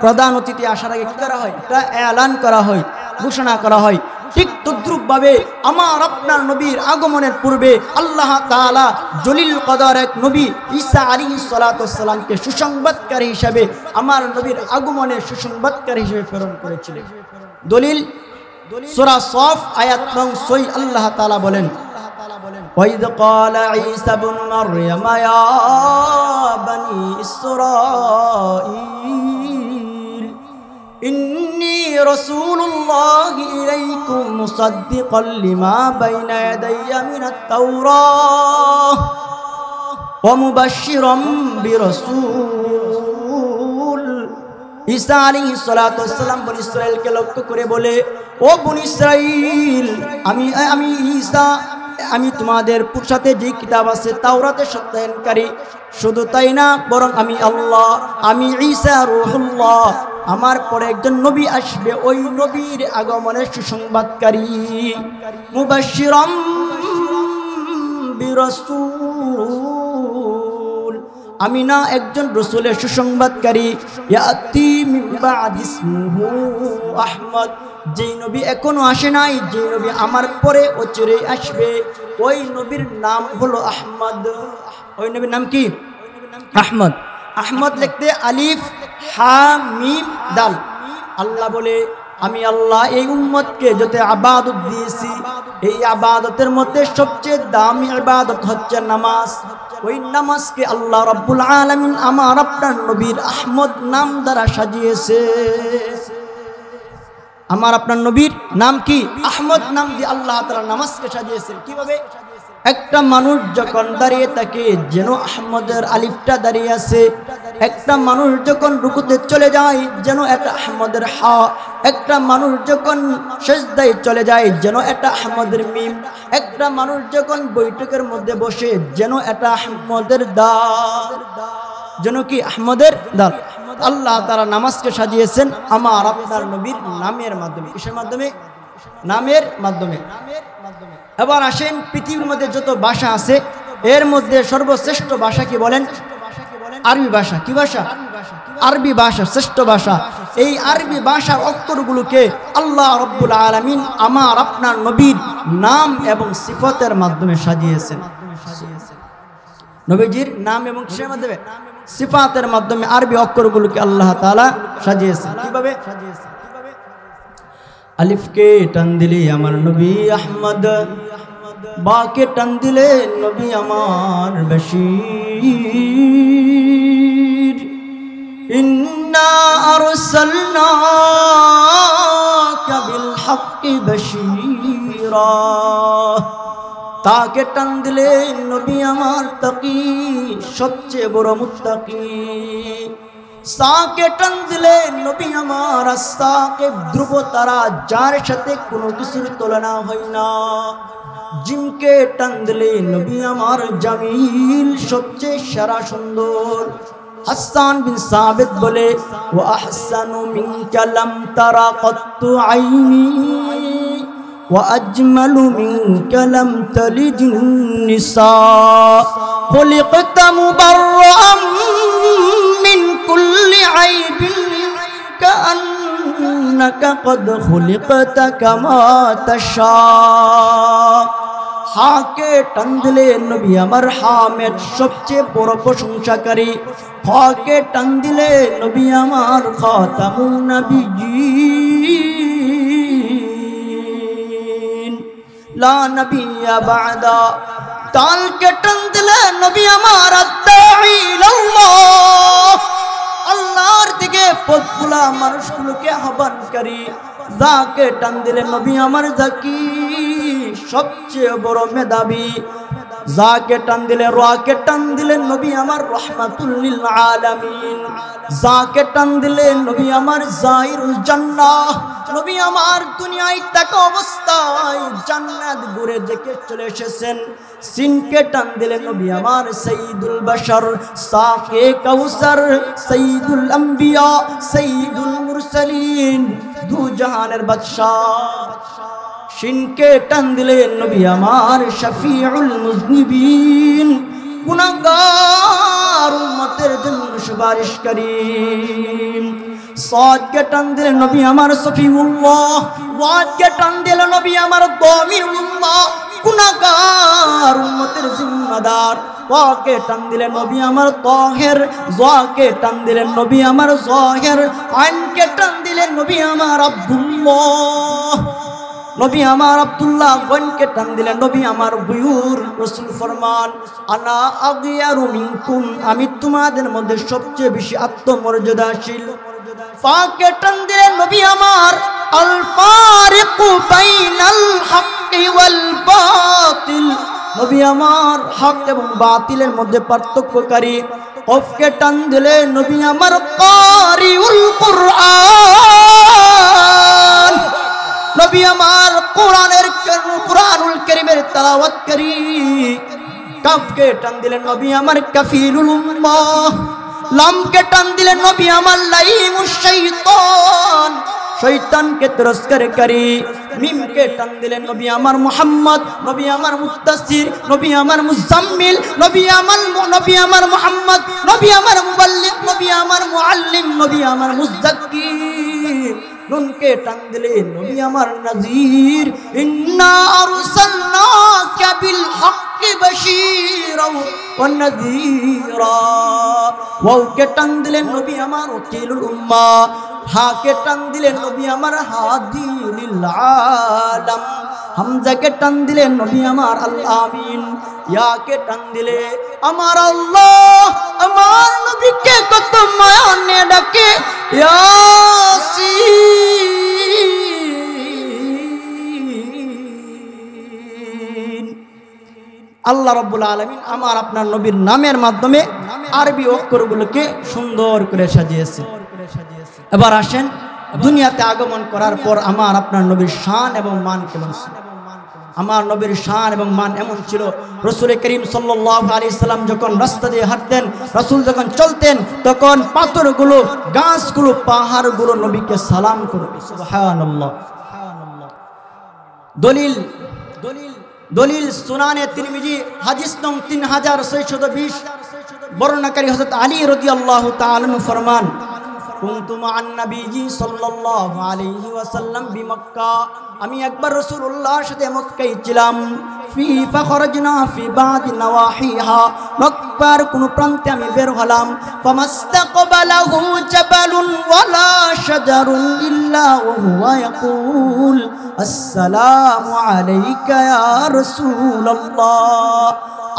প্রধান অতিথি আসার আগে কি করা হয়? একটা এলান করা হয়, ঘোষণা করা হয়। ঠিক তদ্রুপ ভাবে আমার আপনার নবীর আগমনের পূর্বে আল্লাহ তাআলা জলিল কদর এক নবী ঈসা আলাইহিস সালাতু ওয়াস সালামকে সুসংবাদকারী হিসেবে আমার নবীর আগমনের সুসংবাদকারী হিসেবে প্রেরণ করেছিলেন। দলিল সূরা সফ আয়াত নং 6 আল্লাহ তাআলা বলেন وَإِذْ قَالَ عِيسَى ابْنُ مَرْيَمَ يَا بَنِي إِسْرَائِيلَ إِنِّي رَسُولُ اللَّهِ إِلَيْكُمْ مُصَدِّقًا لِمَا بَيْنَ يَدَيَّ مِنَ التَّوْرَاةِ وَمُبَشِّرًا بِرَسُولٍ। ঈসা আলাইহিস সালাতু ওয়াস সালাম বনি ইসরাইলকে লক্ষ্য করে বলে, ও বনি ইসরাইল, আমি ঈসা, আমি তোমাদের সাথে যে কিতাব আছে তাওরাতের সত্যায়নকারী। শুধু তাই না, বরং আমি আল্লাহ, আমি ঈসা রূহুল্লাহ, আমার পরে একজন নবী আসবে, ওই নবীর আগমনের সুসংবাদকারী। মুবাশশিরাম বিরাসূল, আমি না একজন রাসূলের সুসংবাদকারী। ইয়াতি মিন বা'দি ইসমুহু আহমদ, যেই নবী এখনো আসে নাই, যে নবী আমার পরে অচিরেই আসবে, ওই নবীর নাম হলো আহমদ। ওই নবীর নাম কি? আহমদ। আহমদ লিখতে আলিফ হা মিম দাল। আল্লাহ বলে আমি আল্লাহ এই উম্মতকে যত ইবাদত দিয়েছি, এই ইবাদতের মধ্যে সবচেয়ে দামি ইবাদত হচ্ছে নামাজ। ওই নামাজকে আল্লাহ রাব্বুল আলামিন আমার আপনার নবীর আহমদ নাম দ্বারা সাজিয়েছে। আমার আপনার নবীর নাম কি? আহমদ নাম দিয়ে আল্লাহ তাআলা নামাজকে সাজিয়েছেন। কিভাবে? একটা মানুষ যখন দাঁড়িয়ে থাকে যেন আহমদের আলিফটা দাঁড়িয়ে আছে, একটা মানুষ যখন রুকুতে চলে যায় যেন এটা আহমদের হা, একটা মানুষ যখন সিজদায় চলে যায় যেন এটা আহমদের মিম, একটা মানুষ যখন বৈঠকের মধ্যে বসে যেন এটা আহমদের দাল, যেন কি আহমদের দাল। আল্লাহ তাআলা নামাজকে সাজিয়েছেন আমার আপনার নবীর নামের মাধ্যমে। কিসের মাধ্যমে? নামের মাধ্যমে। এবার আসেন, পৃথিবীর মধ্যে যত ভাষা আছে এর মধ্যে সর্বশ্রেষ্ঠ ভাষা কি বলেন? আরবি ভাষা। কি ভাষা? আরবি ভাষা শ্রেষ্ঠ ভাষা। এই আরবি ভাষার অক্ষরগুলোকে আল্লাহ রাব্বুল আলামিন আমার আপনার নবীর নাম এবং সিফতের মাধ্যমে সাজিয়েছেন। নবীজির নাম এবং কিসের মাধ্যমে? সিফাতের মাধ্যমে আরবি অক্ষরগুলোকে আল্লাহ তাআলা সাজিয়েছেন। কিভাবে সাজিয়েছেন? আলিফকে টান দিলে আমার নবী আহমদ, বাকে টান দিলে নবী আমার বশীর। ইন্না আরসালনাকা বিল হাক্কি বশীরা, তাকে টান দিলে নবী আমার তাকি, সবচেয়ে বড় মুত্তাকি। সাকে টান দিলে নবী আমার আসাকে, ধ্রুব তারা, যার সাথে কোনো কিছুর তুলনা হয় না। জিমকে টান দিলে নবী আমার জামিল, সবচেয়ে সেরা সুন্দর। হাসান বিন সাবিত বলে, ওয়া আহসানু মিনকা লাম তারা কত্তু আইনি, ওয়া আজমালু মিনকা লাম তালিদিন নিসা, খুলিকতা মুবাররাম মিন কুল্লি আইবিন কাআন্নাকা কদ খুলিকতা কামা তাশা। হাকে টান দিলে নবী আমার হামেদ, সবচেয়ে বড় প্রশংসাকারী। হকে টান দিলে নবী আমার খাতামুন নবিয়্যিন, লা নবিয়্যা বা'দা। তালকে টান দিলে নবী আমার আদ-দাঈ ইলাল্লাহ, আল্লাহর দিকে পথগুলা মানুষগুলোকে আহ্বানকারী। যাকে টান দিলে নবী আমার জাকি, সবচেয়ে বড় মেধাবী। যাকে টান দিলে, রাকে টান দিলে নবী আমার রাহমাতুল লিল আলামিন। যাকে টান দিলে নবী আমার জাহিরুল জান্নাহ, নবী আমার দুনিয়ায় থাকা অবস্থায় জান্নাত ঘুরে দেখে চলে এসেছেন। সিনকে টান দিলে নবী আমার সাইয়্যিদুল বাশার, সাকে কাউসার, সাইয়্যিদুল আম্বিয়া, সাইয়্যিদুল মুরসালিন, দু জাহানের বাদশাহ। শিনকে টান দিলে নবী আমার শফিউল মুজনিবিন, গুনাহগার উম্মতের জন্য সুপারিশকারী। সাদকে টান দিলে নবী আমার সফিউল্লাহ, ওয়াদকে টান দিলে নবী আমার দামিনুল্লাহ, গুনাহগার উম্মতের জিম্মাদার। ওয়াকে টান দিলে নবী আমার তাহের, যাকে টান দিলেন নবী আমার জাহির। আইনকে টান দিলেন নবী আমার আব্দুল্লাহ, নবী আমার আব্দুল্লাহ। গণকে টান দিলেন নবী আমার বুয়ুর। রাসূল ফরমান, আনা আগিয়ারু মিনকুম, আমি তোমাদের মধ্যে সবচেয়ে বেশি আত্মমর্যাদাশীল। ফাকে টান দিলেন নবী আমার আল ফারিকু বাইনাল হাক্কি ওয়াল বাতিল, নবী আমার হক এবং বাতিলের মধ্যে পার্থক্যকারী। কফকে টান দিলে নবী আমার কারিউল কুরআন, নবী আমার কুরআনুল কারীমের তেলাওয়াতকারী। কাফকে টান দিলেন নবী আমার কাফিলুল উম্মাহ। লামকে টান দিলেন নবী আমার লাইমুশ শাইতান, শয়তানকে তিরস্কারকারী। মিমকে টান দিলেন নবী আমার মুহাম্মদ, নবী আমার মুত্তাসির, নবী আমার মুজাম্মিল, নবী আমার মুহাম্মদ, নবী আমার মুবাল্লিগ, নবী আমার মুআল্লিম, নবী আমার মুযাক্কি। নুনকে টান দিলে নবী আমার নাযীর, ইন্না আরসালনাকা বিল হাক্কি বাশীরা ওয়া নাযীরা। ওয়াওকে টান দিলে নবী আমার ওয়াকিলুল উম্মাহ। হাকে টান দিলে নবী আমার হাদি লিল আলাম। হামজাকে টান দিলে নবী আমার আল আমিন। ইয়াকে টান দিলে আমার আল্লাহ আমার নবীকে কত মায়া নিয়ে ডাকে, ইয়াসিন। আল্লাহ রাব্বুল আলামিন আমার আপনার নবীর নামের মাধ্যমে আরবি অক্ষরগুলোকে সুন্দর করে সাজিয়েছেন। এবার আসেন, দুনিয়াতে আগমন করার পর আমার আপনার নবীর শান এবং মান কেমন ছিল? আমার নবীর শান এবং মান এমন ছিল, রাসূল করিম সাল্লাল্লাহু আলাইহি সাল্লাম যখন রাস্তা দিয়ে হাঁটতেন, রাসূল যখন চলতেন, তখন পাথরগুলো, গাছগুলো, পাহাড়গুলো নবীকে সালাম করত। সুবহানাল্লাহ। দলিল সুনানে তিরমিজি হাদিস নং 3620, বর্ণনাকারী হযরত আলী রাদিয়াল্লাহু তাআলা আনহু ফরমান, কুনতু মা'আন নবীজি সাল্লাল্লাহু আলাইহি ওয়াসাল্লাম বিমক্কা, আমি একবার রাসূলুল্লাহর সাথে মক্কায় ছিলাম। فخرجنا في بعض نواحيها মক্কার কোন প্রান্তে আমি বের হলাম ফামাস্তাকবালাহু জাবালুন ওয়ালা শাজারুন ইল্লা ওয়া ইয়াকুল আসসালামু আলাইকা ইয়া রাসূলুল্লাহ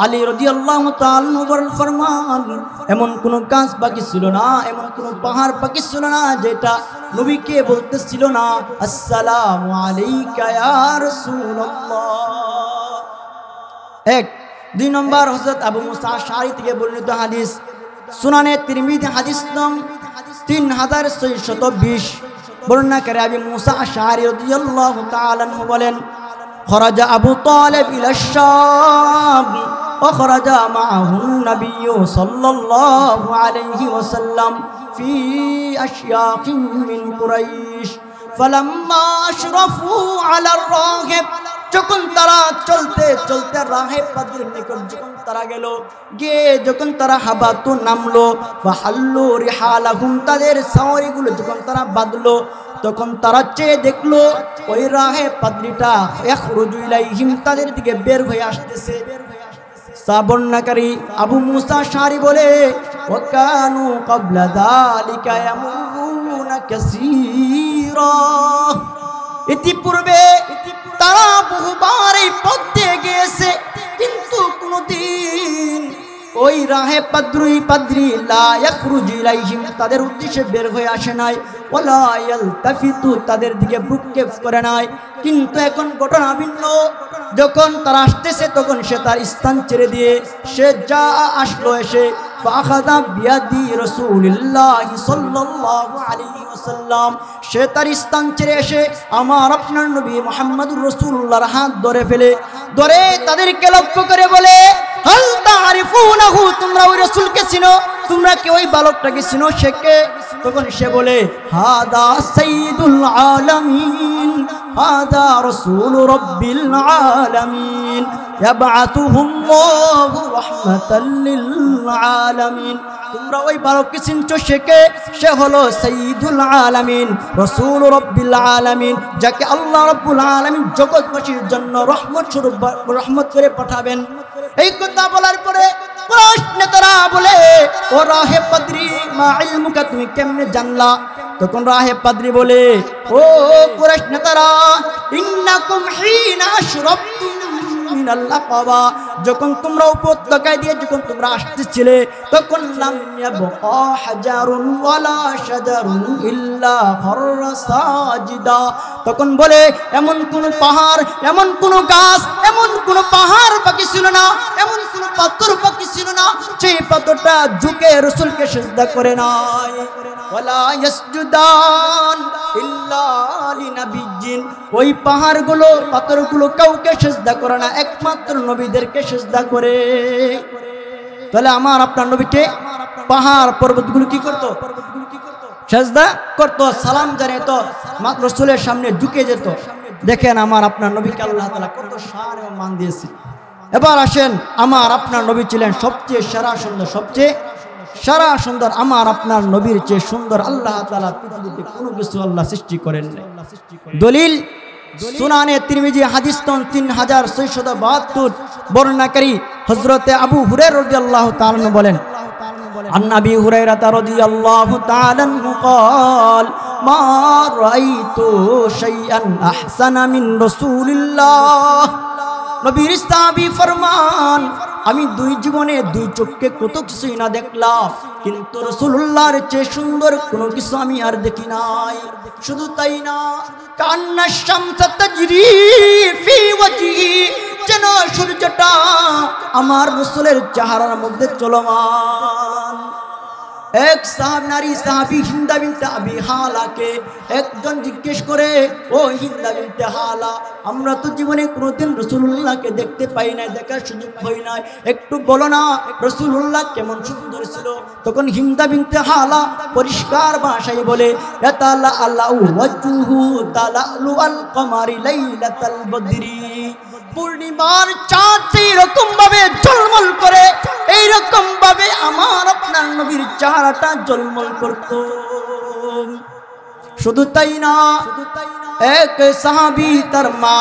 আলী রাদিয়াল্লাহু তাআলা ফরমান এমন কোন গাছ বাকি ছিল না এমন কোন পাহাড় বাকি ছিল না যেটা নবীকে বলতেছিল না আসসালামু আলাইকা ইয়া রাসূলুল্লাহ। এক দুই নম্বর হযরত আবু মুসা আশআরী থেকে বর্ণিত হাদিস সুনানে তিরমিজি হাদিস নং 3620 বর্ণনাকারী আবু মুসা আশআরী রাদিয়াল্লাহু তাআলা আনহু বলেন খরাজা আবু তালিব ইলা শাম وخرج معه النبي صلى الله عليه وسلم في أشياخ من قريش فلما أشرفوا على الراهب যখন তারা চলতে চলতে রাহে পাদ্রীর নিকট যখন তারা গেল গিয়ে যখন তারা হাবাতু নামলো ফাহাল্লু রিহালাহুম তাদের সাওয়ারিগুলো যখন তারা বাঁধলো তখন তারা চেয়ে দেখলো ওই রাহে পাদ্রীটা ইয়াখরুজু ইলাইহিম তাদের দিকে বের হয়ে আসতেছে। বর্ণনাকারী আবু মুসা আশআরী বলে ওয়াকানু ক্বাবলা যালিকা ইয়ামুরুনা কাসীরা ইতিপূর্বে তারা বহুবার এই পথ দিয়ে গিয়েছে কিন্তু কোনদিন ওই রাহে পাদ্রী লা ইয়াখরুজু ইলাইহিম তাদের উদ্দেশ্যে বের হয়ে আসে নাই ওয়ালা ইয়ালতাফিতু তাদের দিকে ভ্রুক্ষেপ করে নাই। কিন্তু এখন ঘটনা ভিন্ন যখন তারা আসতেছে তখন সে তার স্থান ছেড়ে দিয়ে সে যা আসলো এসে ফাখাযা বিয়াদি রাসূলিল্লাহি সাল্লাল্লাহু আলাইহি ওয়াসাল্লাম সে তার স্থান ছেড়ে এসে আমার আপনার নবী মুহাম্মদুর রাসূলুল্লাহর হাত ধরে তাদেরকে লক্ষ্য করে বলে হাল তারিফুনাহু তোমরা ওই রাসূলকে চিনো তোমরা কি ওই বালকটাকে চিনো সে কে? তখন সে বলে হাদা সাইয়্যিদুল আলামিন হাদা রাসূল রাব্বিল আলামিন ইয়াবআতুহুল্লাহু রাহমাতাল লিল আলামিন তোমরা ওই বালককে চিনছো সে কে? সে হলো সাইয়্যিদুল আলামিন রাসূল রাব্বিল আলামিন যাকে আল্লাহ রাব্বুল আলামিন জগৎবাসীর জন্য রহমত করে পাঠাবেন। এই কথা বলার পরে প্রশ্ন তারা বলে ও রাহে পাদ্রী মা ইলমুকা তুমি কেমনে জানলা? তখন রাহে পাদ্রী বলে ও কুরাইশ নেতারা ইন্নাকুম হিনা আশরাবতুম মিনাল আকাবা যখন তোমরা উপত্যকায় দিয়ে যখন তোমরা আসতেছিলে তখন লাম ইয়াবকা হাজারুন ওয়ালা শাজারুন ইল্লা খাররা সাজিদা তখন বলে এমন কোন পাহাড় এমন কোন গাছ এমন কোন পাহাড় বাকি ছিল না এমন কোন পাথর বাকি ছিল না সেই পাথরটা ঝুঁকে রাসূলকে সিজদা করে নাই। ওয়ালা ইয়াসজুদান ইল্লা লিনাবিয়্যিন ওই পাহাড়গুলো পাথরগুলো কাউকে সিজদা করে না একমাত্র নবীদেরকে সিজদা করে। তাহলে আমার আপনার নবীকে পাহাড় পর্বতগুলো কি করত? সিজদা করত সালাম জানাতো রাসূলের সামনে ঝুঁকে যেত। দেখেন আমার আপনার নবীকে আল্লাহ তাআলা কত শান ও মান দিয়েছে। এবার আসেন আমার আপনার নবী ছিলেন সবচেয়ে সেরা সুন্দর সবচেয়ে সারা সুন্দর আমার আপনার নবীর চেয়ে সুন্দর আল্লাহ তাআলা পৃথিবীতে কোনো কিছু আল্লাহ সৃষ্টি করেন নাই। দলিল সুনানে তিরমিজি হাদিস নং 3672 বর্ণনাকারী হযরতে আবু হুরায়রা রাদিয়াল্লাহু তাআলা বলেন عن أبي هريرة رضي الله تعالى عنه قال ما رأيت شيئا أحسن من رسول الله নবীর সাহাবী ফরমান আমি দুই জীবনে দুই চোখে কত কিছুই না দেখলাম কিন্তু রাসূলুল্লাহর চেয়ে সুন্দর কোনো কিছু আমি আর দেখি নাই। শুধু তাই না কান্না শামসা তাজরি ফি ওয়াজহি যেন সূর্যটা আমার রাসূলের চেহারার মধ্যে চলমান। এক নারী সাহাবী হিন্দা বিনতে আবি হালাকে একজন জিজ্ঞেস করে ও হিন্দা বিনতে হালা আমরা তো জীবনে কোনোদিন রাসূলুল্লাহকে দেখতে পাই নাই দেখার সুযোগ হয় নাই একটু বলো না রাসূলুল্লাহ কেমন সুন্দর ছিল? তখন হিন্দা বিনতে হালা পরিষ্কার ভাষায় বলে তাআলা আল্লাহু ওয়াজহু তালালু আল কমারি লাইলাতাল বদরি পূর্ণিমার চাঁদ এরকম ভাবে ঝলমল করে এইরকম ভাবে আমার আপনার নবীর চেহারাটা ঝলমল করত। শুধু তাই না এক সাহাবী তার মা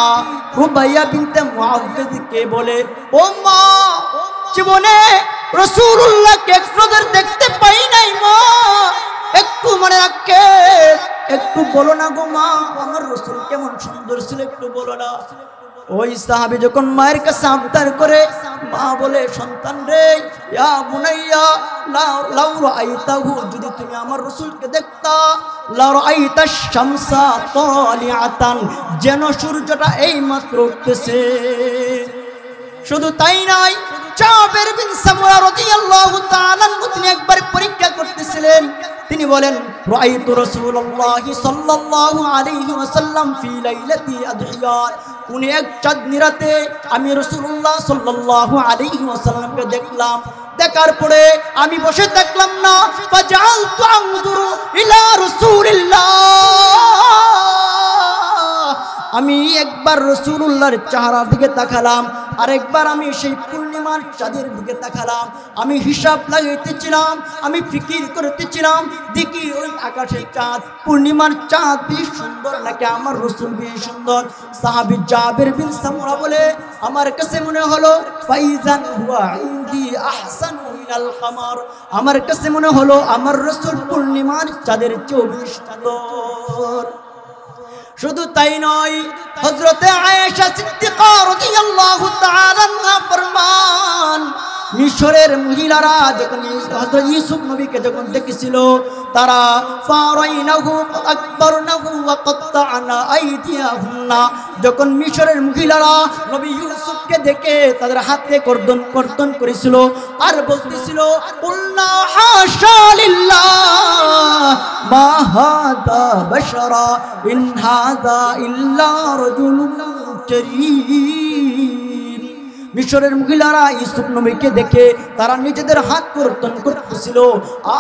রুবাইয়া বিনতে মুআওয়াযকে বলে, ও মা, জীবনে রাসূলুল্লাহকে এক নজর দেখতে পাই নাই মা, একটু মনে রাখে, একটু বলো না গো মা, আমার রাসূল কেমন সুন্দর ছিল, একটু বলো না। ওই সাহাবী যখন মায়ের কাছে আবদার করে, মা বলে, সন্তান রে, ইয়া বুনাইয়া লাউ রাআইতাহু, যদি তুমি আমার রাসূলকে দেখতা, লা রাআইতাশ শামসা তালিআতান, যেন সূর্যটা এইমাত্র উঠতেছে। শুধু তাই নয়, জাবের বিন সামুরা রাদিয়াল্লাহু তাআলা আনহু তিনি একবার পরীক্ষা করতেছিলেন। তিনি বলেন, রাআইতু রাসূলুল্লাহি সাল্লাল্লাহু আলাইহি ওয়াসাল্লাম ফি লাইলাতি আদহিয়া, উনি এক চাঁদনি রাতে আমি রাসূলুল্লাহ সাল্লাল্লাহু আলাইহি ওয়াসাল্লামকে দেখলাম। দেখার পরে আমি বসে থাকলাম না, ফাজালতু আনজুরু ইলা রাসূলিল্লাহ, আমি একবার রাসূলুল্লাহর চেহারার দিকে তাকালাম, আরেকবার আমি সেই পূর্ণিমার চাঁদের দিকে তাকালাম। আমি হিসাব লাগাইতেছিলাম, আমি ফিকির করতেছিলাম, দেখি ওই আকাশের চাঁদ, পূর্ণিমার চাঁদ বেশি সুন্দর নাকি আমার রাসূল বেশি সুন্দর। সাহাবী জাবের বিন সামুরা বলে, আমার কাছে মনে হলো ফাইজান হুয়া ইনদি আহসানু মিনাল কামার, আমার কাছে মনে হলো আমার রাসূল পূর্ণিমার চাঁদের চেয়েও বেশি সুন্দর। শুধু তাই নয়, হযরতে আয়েশা সিদ্দিকা রাদিয়াল্লাহু তাআলা আনহা ফরমান, মিশরের মহিলারা যখন হযরত ইউসুফ নবীকে যখন দেখেছিল, তারা ফারাইনাহু আকবারনাহু ওয়া কাত্তা'না আইদিয়াহুন্না, যখন মিশরের মহিলারা নবী ইউসুফকে দেখে তাদের হাতে কর্দন করেছিল আর বলতেছিল, কুলনা হাশা লিল্লাহ মা হাদা বাশারা ইন হাদা ইল্লা রাজুলুন কারীম। মিশরের মহিলারা ইউসুফ নবীকে দেখে তারা নিজেদের হাত কর্তন করতেছিল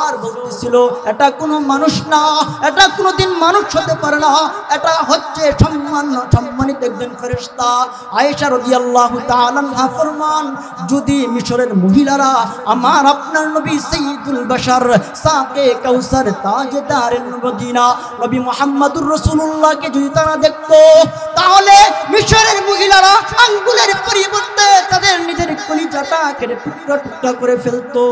আর বলতেছিল, এটা কোনো মানুষ না, এটা কোনোদিন মানুষ হতে পারে না, এটা হচ্ছে সম্মানিত একজন ফেরেশতা। আয়েশা রাদিয়াল্লাহু তাআলা আনহা ফরমান, যদি মিশরের মহিলারা আমার আপনার নবী সাইয়্যিদুল বাশার, সাকে কাউসার, তাজদারে মদিনা, নবী মুহাম্মদুর রাসূলুল্লাহকে যদি তারা দেখতো, তাহলে মিশরের মহিলারা আঙ্গুলের পরিবর্তে তাদের নিজের কলিজাটা কেটে টুকরা টুকরা করে ফেলতো।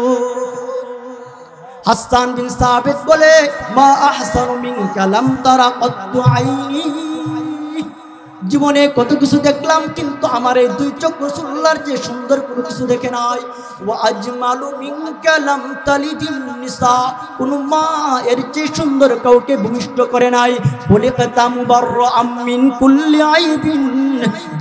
হাসান বিন সাবিত বলে, মা আহসানু মিনকা লাম তারা কত্তু আইনি, জীবনে কত কিছু দেখলাম কিন্তু আমার এই দুই চোখ রাসূলুল্লাহর যে সুন্দর কোনো কিছু দেখে নাই। ওয়া আজমালু মিনকা লাম তালিদিন নিসা, কোন মা এর চেয়ে সুন্দর কাউকে ভূমিষ্ঠ করে নাই। খুলিকাতা মুবাররাআম মিন কুল্লি আইবিন,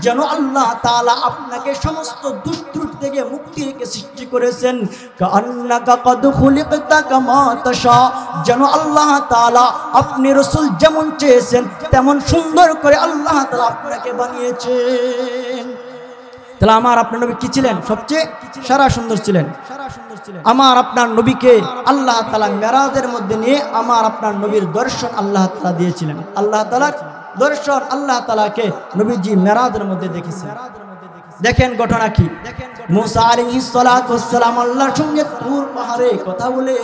যেন আল্লাহ তাআলা আপনাকে সমস্ত দুষ্ত্রুটি থেকে মুক্তি রেখে সৃষ্টি করেছেন। কাআন্নাকা কদ খুলিকতা কামা তাশা, যেন আল্লাহ তাআলা আপনি রাসূল যেমন চেয়েছেন তেমন সুন্দর করে আল্লাহ তাআলা আপনাকে বানিয়েছেন। তাহলে আমার আপনার নবী কি ছিলেন? সবচেয়ে সারা সুন্দর ছিলেন। আমার আপনার নবীকে আল্লাহ তাআলা মেরাজের মধ্যে নিয়ে আমার আপনার নবীর দর্শন আল্লাহ তাআলা দিয়েছিলেন। আল্লাহ তাআলার দর্শন আল্লাহ তাআলাকে নবীজি মেরাজের মধ্যে দেখেছেন। দেখেন ঘটনা কি, মুসা আলাইহিস সালাতু ওয়াস সালাম আল্লাহর সঙ্গে তুর পাহাড়ে কথা বলে,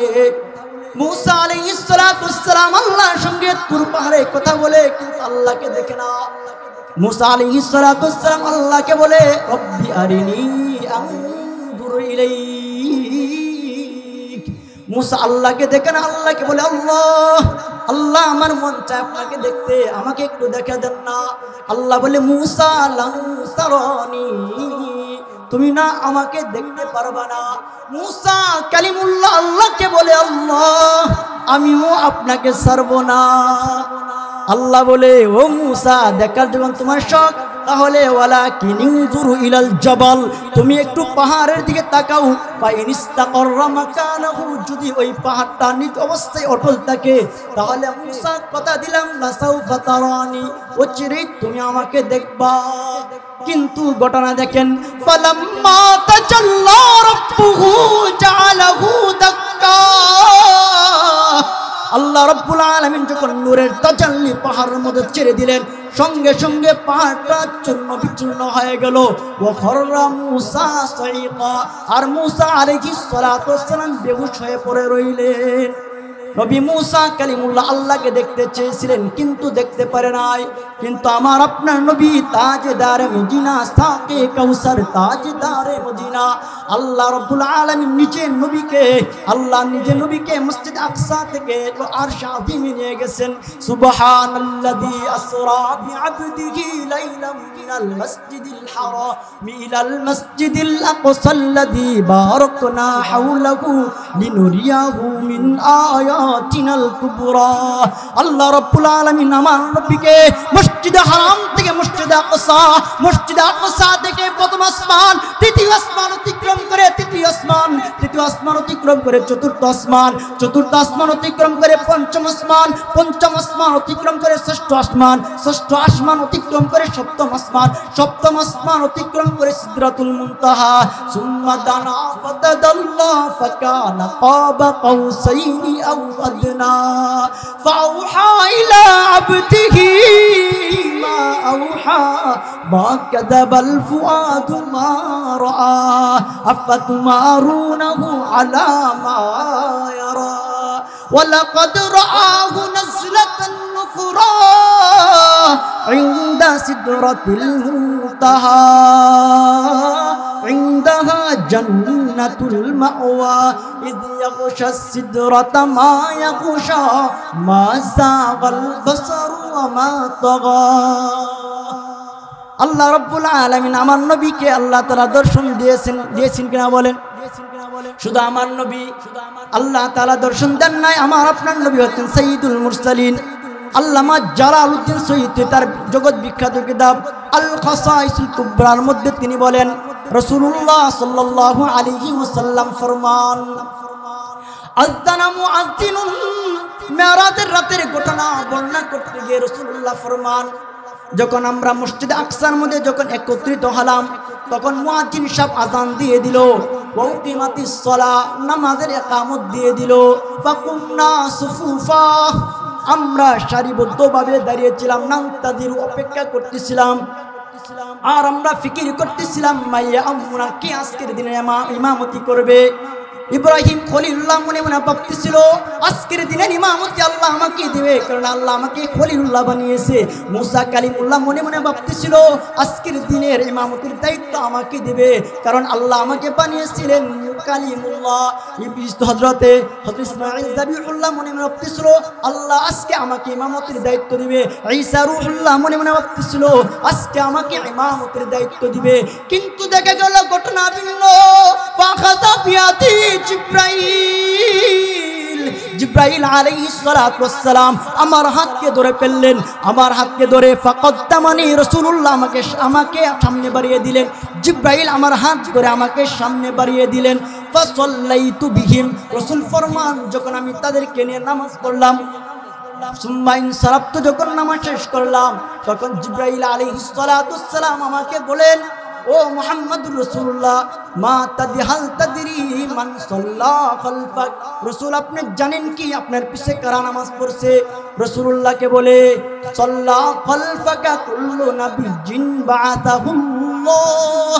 মুসা আলাইহিস সালাতু ওয়াস সালাম আল্লাহর সঙ্গে তুর পাহাড়ে কথা বলে কিন্তু আল্লাহকে দেখে না। মুসা আলাইহিস সালাতু ওয়াস সালাম আল্লাহকে বলে, রব্বি আরিনি আনজুর ইলাইক। মুসা আল্লাহকে দেখে না, আল্লাহকে বলে, আল্লাহ আল্লাহ আমার মন চায় আপনাকে দেখতে, আমাকে একটু দেখে দেন না। আল্লাহ বলে, মুসা লান তারানি, তুমি না আমাকে দেখতে পারবা না। মুসা কালিমুল্লাহ আল্লাহকে বলে, আল্লাহ আমিও আপনাকে ছাড়ব না। আল্লাহ বলে, ও মুসা দেখার যখন তোমার শখ, তাহলে ওয়ালাকিন ইনজুরু ইলাল জাবাল, তুমি একটু পাহাড়ের দিকে তাকাও। ফাইনিস্তাকাররা মাকানাহু, যদি ওই পাহাড়টা নিজ অবস্থায় অটল থাকে তাহলে মুসা কথা দিলাম লাসাউফা তারানি, অচিরেই তুমি আমাকে দেখবা। কিন্তু ঘটনা দেখেন, ফালাম্মা তাজাল্লা রাব্বুহু জাআলাহু দাক্কা, আল্লাহ রাব্বুল আলামিন যখন নূরের তাজাল্লি পাহাড়ের মধ্যে ছেড়ে দিলেন, সঙ্গে সঙ্গে পাহাড়টা চূর্ণ বিচূর্ণ হয়ে গেল। ওয়া খররা মুসা সাইকা, আর মুসা আলাইহিস সালাতু ওয়াস সালাম বেহুশ হয়ে পড়ে রইলেন। নবী মুসা কালিমুল্লাহ আল্লাহকে দেখতে চেয়েছিলেন কিন্তু দেখতে পারে নাই। কিন্তু আমার আপনার নবী তাজদারে মদিনা, সাকে কাউসার, তাজদারে মদিনা, আল্লাহ রাব্বুল আলামিন আল্লাহ নিজে নবীকে মসজিদ আকসা থেকে আরশ আযীমে নিয়ে গেছেন। সুবহানাল্লাযী আসরা বিআবদিহি লাইলাম মিনাল মাসজিদিল হারাম ইলাল মাসজিদিল আকসাল্লাযী বারাকনা হাওলাহু লিনুরিয়াহু মিন আয়াতিনাল কুবরা। আল্লাহ রাব্বুল আলামিন আমার নবীকে মসজিদ হারাম থেকে মসজিদ আকসা থেকে প্রথম আসমান, দ্বিতীয় আসমান অতিক্রম করে তৃতীয় আসমান, তৃতীয় আসমান অতিক্রম করে চতুর্থ আসমান, চতুর্থ আসমান অতিক্রম করে পঞ্চম আসমান, পঞ্চম আসমান অতিক্রম করে ষষ্ঠ আসমান, ষষ্ঠ আসমান অতিক্রম করে সপ্তম আসমান, সপ্তম আসমান অতিক্রম করে সিদরাতুল মুনতাহা। সুম্মা দানা ফাতাদাল্লা ফাকানা কাবা কাউসাইনি আও আদনা ফাআউহা ইলা আবদিহি মা আওহা মা কাযাবাল ফুআদু মা রাআ আফাতুমারুনাহু আলা মা ইয়ারা ওয়ালাকাদ রাআহু নাযলাতান নুকরা ইনদা সিদরাতিল মুনতাহা ইনদাহা জান্নাতুল মাওয়া ইয ইয়াগশা সিদরাতা মা ইয়াগশা মা যাগাল বাসারু ওয়া মা তাগা। আল্লাহ রাব্বুল আলামিন আমার নবীকে আল্লাহ তাআলা দর্শন দিয়েছেন কিনা বলেন? শুধু আমার নবী আল্লাহ তাআলা দর্শন দেন নাই, আমার আপনার নবী হচ্ছেন সাইয়্যিদুল মুরসালিন। আল্লামা জালালউদ্দিন সৈয়দী তার জগৎ বিখ্যাত কিতাব আল খাসাইসুল কুবরার মধ্যে তিনি বলেন, রাসূলুল্লাহ সাল্লাল্লাহু আলাইহি ওয়াসাল্লাম ফরমান, আযানা মুআজ্জিনুন, মেরাজের রাতের ঘটনা বর্ণনা করতে গিয়ে রাসূলুল্লাহ ফরমান, যখন আমরা মসজিদ আকসার মধ্যে যখন একত্রিত হলাম তখন মুয়াজ্জিন সাহেব আযান দিয়ে দিল, ওয়াকিমাতিস সালাহ, নামাজের ইকামত দিয়ে দিল, ফাকুমনা সুফুফা, আমরা সারিবদ্ধভাবে দাঁড়িয়েছিলাম, নান্তাজির, অপেক্ষা করতেছিলাম, আর আমরা ফিকির করতেছিলাম মাইয়া আম্মুনা কে আজকের দিনে ইমামতি করবে। ইব্রাহিম খলিলুল্লাহ মনে মনে ভাবতেছিল আজকের দিনের ইমামতি আল্লাহ আমাকে দিবে, কারণ আল্লাহ আমাকে খলিলুল্লাহ বানিয়েছে। মুসা কালিমুল্লাহ মনে মনে ভাবতেছিল আজকের দিনের ইমামতির দায়িত্ব আমাকে দিবে, কারণ আল্লাহ আমাকে বানিয়েছিলেন কালিমুল্লাহ। হযরতে ইসমাঈল যাবিহুল্লাহ মনে মনে ভাবতেছিল আল্লাহ আজকে আমাকে ইমামতির দায়িত্ব দিবে। ঈসা রূহুল্লাহ মনে মনে ভাবতেছিল আজকে আমাকে ইমামতির দায়িত্ব দিবে। কিন্তু দেখা গেল ঘটনা ভিন্ন। ফাখাযা বিয়াদি জিব্রাইল আলাইহিস সালাতু ওয়াস সালাম আমার হাতকে ধরে ফেললেন, আমার হাতকে ধরে ফাকাদ্দামানি, রাসূলুল্লাহ আমাকে সামনে বাড়িয়ে দিলেন। জিব্রাইল আমার হাত ধরে আমাকে সামনে বাড়িয়ে দিলেন। ফাসাল্লাইতু বিহিম, রাসূল ফরমান, যখন আমি তাদেরকে নিয়ে নামাজ পড়লাম, সুম্মা ইনসারাফতু, যখন নামাজ শেষ করলাম তখন জিব্রাইল আলাইহিস সালাতু ওয়াস সালাম আমাকে বলেন, ও মুহাম্মদুর রাসূলুল্লাহ, মা তাদহাল তাদরি মান সাল্লা খালফাক, রাসূল আপনি জানেন কি আপনার পিছে কারা নামাজ পড়ছে? রাসূলুল্লাহকে বলে, সাল্লা খালফাকা কুল্লু নাবিয়্যিন বাআতাহুল্লাহ,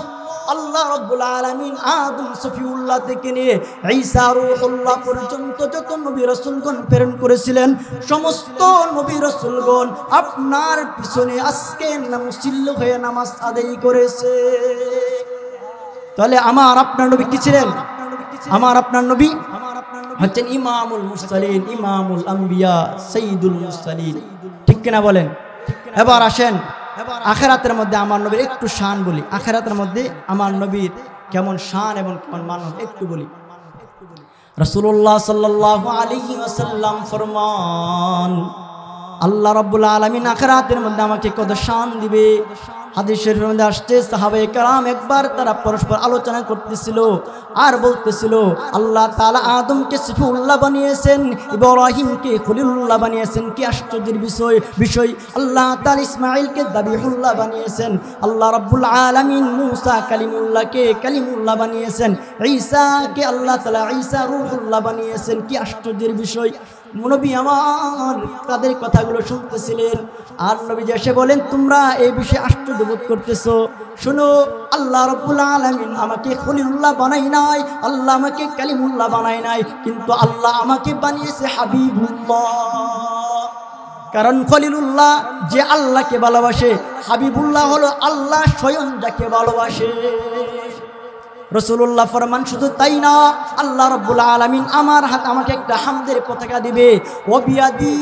আল্লাহ রাব্বুল আলামিন আদম সফিউল্লাহ থেকে নিয়ে ঈসা রূহুল্লাহ পর্যন্ত যত নবী রাসূলগণ প্রেরণ করেছিলেন সমস্ত নবী রাসূলগণ আপনার পিছনে আজকে মুসল্লি হয়ে নামাজ আদায় করেছে। তাহলে আমার আপনার নবী কি ছিলেন? আমার আপনার নবী হচ্ছেন ইমামুল মুরসালিন, ইমামুল আম্বিয়া, সাইয়্যিদুল মুরসালিন। ঠিক কিনা বলেন? এবার আসেন আখিরাতের মধ্যে আমার নবীর একটু শান বলি। আখিরাতের মধ্যে আমার নবীর কেমন শান এবং কেমন মানব একটু বলি। রাসূলুল্লাহ সাল্লাল্লাহু আলাইহি ওয়াসাল্লাম ফরমান, আল্লাহ রাব্বুল আলামিন আখিরাতের মধ্যে আমাকে কত শান দিবে। হাদিস শরীফের মধ্যে আসছে সাহাবায়ে কেরাম একবার তারা পরস্পর আলোচনা করতেছিল আর বলতেছিল, আল্লাহ তাআলা আদমকে সফিউল্লাহ বানিয়েছেন, ইব্রাহিমকে খলিলুল্লাহ বানিয়েছেন, কি আশ্চর্যের বিষয়। আল্লাহ তাআলা ইসমাঈলকে যাবিহুল্লাহ বানিয়েছেন, আল্লাহ রাব্বুল আলামিন মুসা কালিমুল্লাহকে কালিমুল্লাহ বানিয়েছেন, ঈসাকে আল্লাহ তাআলা ঈসা রূহুল্লাহ বানিয়েছেন, কি আশ্চর্যের বিষয়। নবী আমার তাদের কথাগুলো শুনতেছিলেন আর নবী এসে বলেন, তোমরা এই বিষয়ে আশ্চর্য বোধ করতেছো? শুনো, আল্লাহ রাব্বুল আলামিন আমাকে খলিলুল্লাহ বানাই নাই, আল্লাহ আমাকে কালিমুল্লাহ বানাই নাই, কিন্তু আল্লাহ আমাকে বানিয়েছে হাবিবুল্লাহ। কারণ খলিলুল্লাহ যে আল্লাহকে ভালোবাসে, হাবিবুল্লাহ হলো আল্লাহ স্বয়ং যাকে ভালোবাসে। রাসূলুল্লাহ ফরমান, শুধু তাই না, আল্লাহ রাব্বুল আলামিন আমাকে একটা হামদের পতাকা দিবে। ওয়াবিয়াদি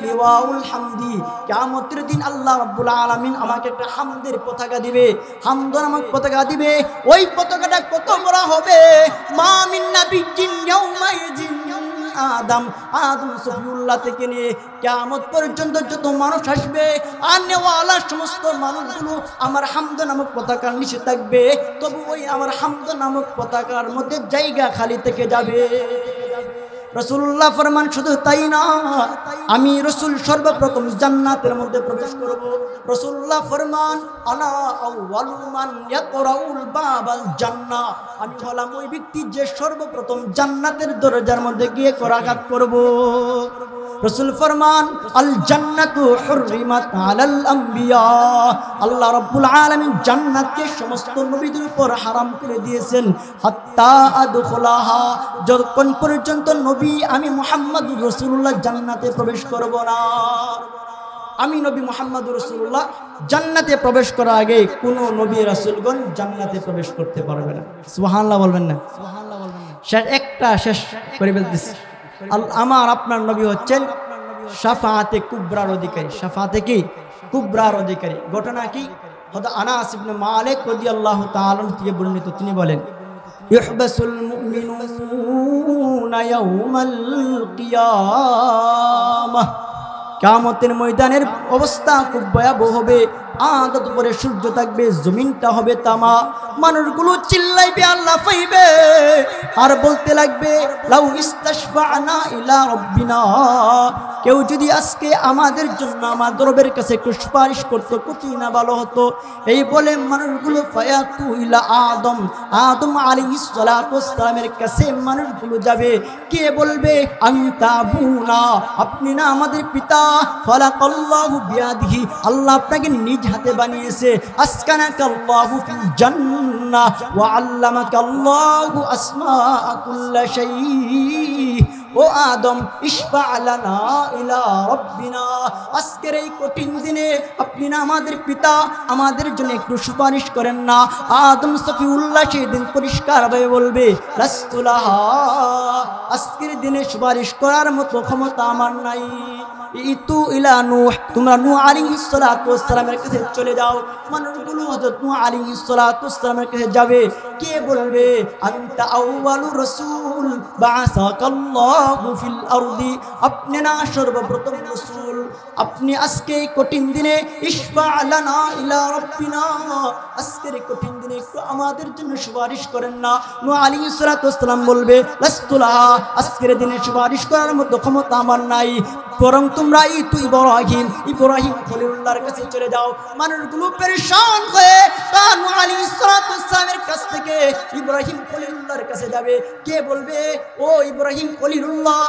লিওয়াউল হামদি, কিয়ামতের দিন আল্লাহ রাব্বুল আলামিন আমাকে একটা হামদের পতাকা দিবে, হামদ নামক পতাকা দিবে। ওই পতাকাটা কত বড় হবে! মা মিন নাবিয়্যিন ইয়াউমাইযিন আদম সফিউল্লাহ থেকে নিয়ে কিয়ামত পর্যন্ত যত মানুষ আসবে, আনেওয়ালা সমস্ত মানুষগুলো আমার হামদ নামক পতাকার নিচে থাকবে, তবু ওই আমার হামদ নামক পতাকার মধ্যে জায়গা খালি থেকে যাবে। রাসূলুল্লাহ ফরমান, শুধু তাই না, আমি রাসূল সর্বপ্রথম জান্নাতের মধ্যে প্রবেশ করব। রাসূলুল্লাহ ফরমান, আনা আউয়ালু মান ইয়াকরাউল বাবাল জান্নাহ, আমি হলাম ওই ব্যক্তি যে সর্বপ্রথম জান্নাতের দরজার মধ্যে গিয়ে করাঘাত করব। রাসূল ফরমান, আল জান্নাতু হুররিমাত আলাল আম্বিয়া, আল্লাহ রাব্বুল আলামিন জান্নাতকে সমস্ত নবীদের উপর হারাম করে দিয়েছেন। হাত্তা আদখুলাহা, যতক্ষণ পর্যন্ত নবী আমি মুহাম্মদুর রাসূলুল্লাহ জান্নাতে প্রবেশ করব না। আমি নবী মুহাম্মদুর রাসূলুল্লাহ জান্নাতে প্রবেশ করার আগে কোন নবী রাসূলগণ জান্নাতে প্রবেশ করতে পারবে না। সুবহানাল্লাহ বলবেন না? সুবহানাল্লাহ বলবেন না? শেষ করে বলতেছি, আমার আপনার নবী হচ্ছেন শাফাআতে কুবরার অধিকারী। শাফাআতে কি? কুবরার অধিকারী। ঘটনা কি? হযরত আনাস ইবনে মালিক রাদিয়াল্লাহু তাআলা থেকে বর্ণিত, তিনি বলেন, ইহবাসুল মুমিনুনা ইয়াউমাল কিয়ামাহ, কিয়ামতের ময়দানের অবস্থা খুব ভয়াবহ হবে। আদত উপরে সূর্য থাকবে, জমিনটা হবে তামা, মানুষগুলো চিল্লাইবে, আল্লাহ পাইবে, আর বলতে লাগবে, লাউ ইস্তাশফা'না ইলা রাব্বিনা, কেউ যদি আজকে আমাদের জন্য আমাদের রবের কাছে একটু সুপারিশ করতো, কতই না ভালো হতো। এই বলে মানুষগুলো ফায়াতু ইলা আদম আলাইহিস সালাতু ওয়াস সালামের কাছে মানুষগুলো যাবে। কে বলবে? আনতা আবুনা, আপনি না আমাদের পিতা। খালাকাল্লাহু বিয়াদিহি, আল্লাহ আপনাকে নিজ হাতে বানিয়েছে। আসকানাকাল্লাহু ফিল জান্নাহ ওয়া আল্লামাকাল্লাহু আসমাআ কুল্লি শাই। ও আদম, ইশফা' লানা ইলা রাব্বিনা, আজকের এই কঠিন দিনে আপনি না আমাদের পিতা, আমাদের জন্য একটু সুপারিশ করেন না। আদম সফিউল্লাহ সেদিন পরিষ্কারভাবে বলবে, লাস্তু লাহা, আজকের দিনে সুপারিশ করার মতো ক্ষমতা আমার নাই। ইতু ইলা নূহ, তোমরা নূহ আলাইহিস সালাতু ওয়াস সালামের কাছে চলে যাও। মানুষগুলো হযরত নূহ আলাইহিস সালাতু ওয়াস সালামের কাছে যাবে। কে বলবে? আনতা আউয়ালুর রাসূল বা'সাকাল্লাহু ফিল আরদি, আপনি না সর্বপ্রথম রাসূল, আপনি আজকে কঠিন দিনে ইশফা' লানা ইলা রাব্বিনা, আজকের কঠিন দিনে একটু আমাদের জন্য সুপারিশ করেন না। নূহ আলাইহিস সালাতু ওয়াস সালাম বলবে, লাস্তু লাহা, আজকের দিনে সুপারিশ করার মতো ক্ষমতা আমার নাই, বরং তোমরা ইব্রাহিম খলিলুল্লাহর কাছে চলে যাও। মানুষগুলো পেরেশান হয়ে নূহ আলাইহিস সালাতু ওয়াস সালামের কাছ থেকে ইব্রাহিম খলিলুল্লাহর কাছে যাবে। কে বলবে? ও ইব্রাহিম খলিলুল্লাহ,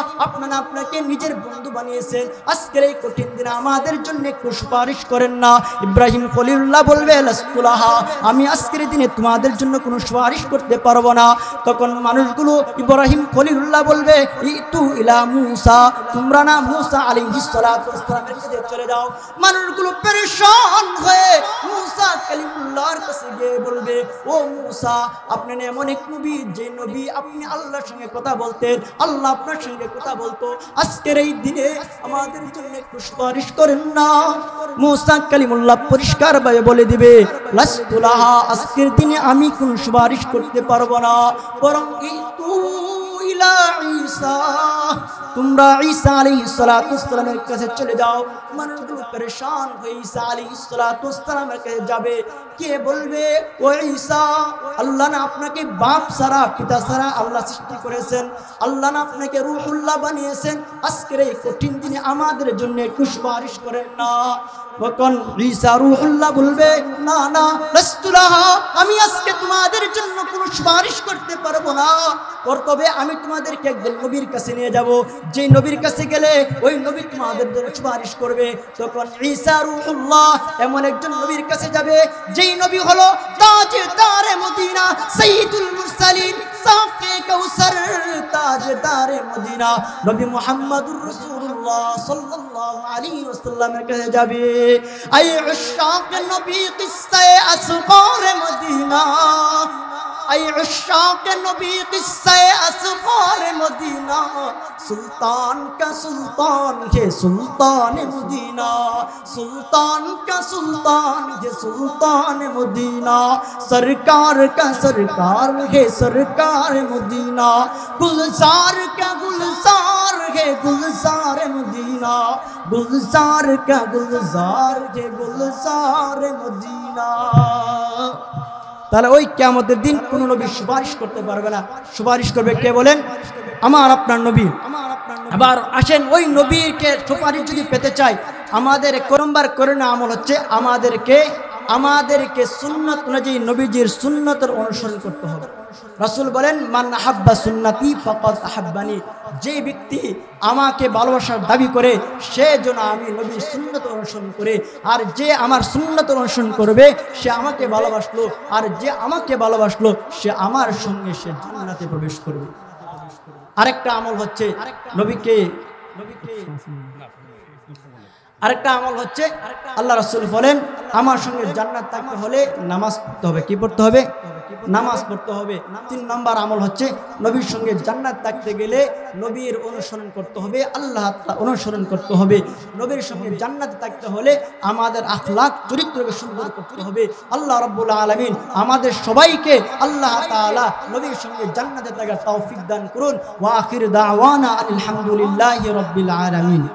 আপনাকে নিজের বন্ধু বানিয়েছেন, আজকের এই কঠিন দিনে আমাদের জন্য একটু সুপারিশ করেন না। ইব্রাহিম খলিলুল্লাহ বলবে, লাস্তু লাহা, আমি আজকের দিনে তোমাদের জন্য কোনো সুপারিশ করতে পারবো না। তখন মানুষগুলো ইব্রাহিম খলিলুল্লাহ বলবে, ইতু ইলা মূসা, তোমরা না মূসা আলাইহিস সালাতু ওয়াস সালামের কাছে চলে যাও। মানুষগুলো পেরেশান হয়ে মূসা কালিমুল্লাহর কাছে গিয়ে বলবে, ও মূসা, আপনি না এমন এক নবী, যে নবী আপনি আল্লাহর সঙ্গে কথা বলতেন, আল্লাহ আপনার সঙ্গে কথা বলতো, আজকের এই দিনে আমাদের জন্য একটু সুপারিশ করেন না। মূসা কালিমুল্লাহ পরিষ্কারভাবে বলে দিবে, লাস্তু লাহা, আজকের দিনে আমি কোনো সুপারিশ করতে পারবো না, বরং ইতু ইলা ঈসা, তোমরা ঈসা আলাইহিস সালাতু ওয়াস সালামের কাছে চলে যাও। মানুষগুলো পেরেশান হয়ে ঈসা আলাইহিস সালাতু ওয়াস সালামের কাছে যাবে। কে বলবে? ও ঈসা, আল্লাহ না আপনাকে বাপ ছাড়া পিতা ছাড়া আল্লাহ সৃষ্টি করেছেন, আল্লাহ না আপনাকে রূহুল্লাহ বানিয়েছেন, আজকের এই কঠিন দিনে আমাদের জন্য একটু সুপারিশ করেন না। তখন ঈসা রূহুল্লাহ বলবে, না না, লাস্তু লাহা, আমি আজকে তোমাদের জন্য কোনো সুপারিশ করতে পারবো না, তবে আমি তোমাদেরকে একদল নবীর কাছে নিয়ে যাব, যেই নবীর কাছে গেলে ওই নবী তোমাদের জন্য সুপারিশ করবে। তখন ঈসা রূহুল্লাহ এমন একজন নবীর কাছে যাবে, যেই নবী হলো তাজদারে মদিনা, সাইয়্যিদুল মুরসালিন, সাফে কাউসার, তাজদারে মদিনা নবী মুহাম্মদুর রাসূলুল্লাহ সাল্লাল্লাহু আলাইহি ওয়াসাল্লামের কাছে যাবে। আই উশাক নবী কিসসায়ে আসফারে মদিনা, আই উশাক নবী কিসসায়ে আসফারে মদিনা, সুলতান কা সুলতান হে সুলতান মদিনা, সুলতান কা সুলতান হে সুলতান মদিনা, সরকার কা সরকার হে সরকার মদিনা, গুলजार का गुलजार है गुलजार मदीना, गुलजार का गुलजार है गुलजार मदीना। তাহলে ওই কিয়ামতের দিন কোন নবী সুপারিশ করতে পারবে না, সুপারিশ করবে কে বলেন? আমার আপনার নবী। আবার আসেন ওই নবীকে সুপারিশ যদি পেতে চাই, আমাদের এক নম্বর করণীয় আমল হচ্ছে আমাদেরকে সুন্নাত অনুযায়ী নবীজির সুন্নতের অনুসরণ করতে হবে। রাসূল বলেন মান আহাব্বা সুন্নতি ফাকাদ আহাব্বানি, যে ব্যক্তি আমাকে ভালোবাসার দাবি করে সে যেন আমি নবীর সুন্নত অনুসরণ করে, আর যে আমার সুন্নত অনুসরণ করবে সে আমাকে ভালোবাসলো, আর যে আমাকে ভালোবাসলো সে আমার সঙ্গে সে জান্নাতে প্রবেশ করবে। আরেকটা আমল হচ্ছে আরেকটা আমল হচ্ছে আল্লাহ রাসূল বলেন আমার সঙ্গে জান্নাত থাকতে হলে নামাজ পড়তে হবে। কি পড়তে হবে? নামাজ পড়তে হবে। 3 নম্বর আমল হচ্ছে নবীর সঙ্গে জান্নাত থাকতে গেলে নবীর অনুসরণ করতে হবে, আল্লাহ তাআলা অনুসরণ করতে হবে। নবীর সঙ্গে জান্নাতে থাকতে হলে আমাদের আখলাক চরিত্রকে সুন্দর করতে হবে। আল্লাহ রাব্বুল আলামিন আমাদের সবাইকে আল্লাহ তাআলা নবীর সঙ্গে জান্নাতে থাকার তৌফিক দান করুন। ওয়া আখির দাওয়ানা আলহামদুলিল্লাহি রাব্বিল আলামিন।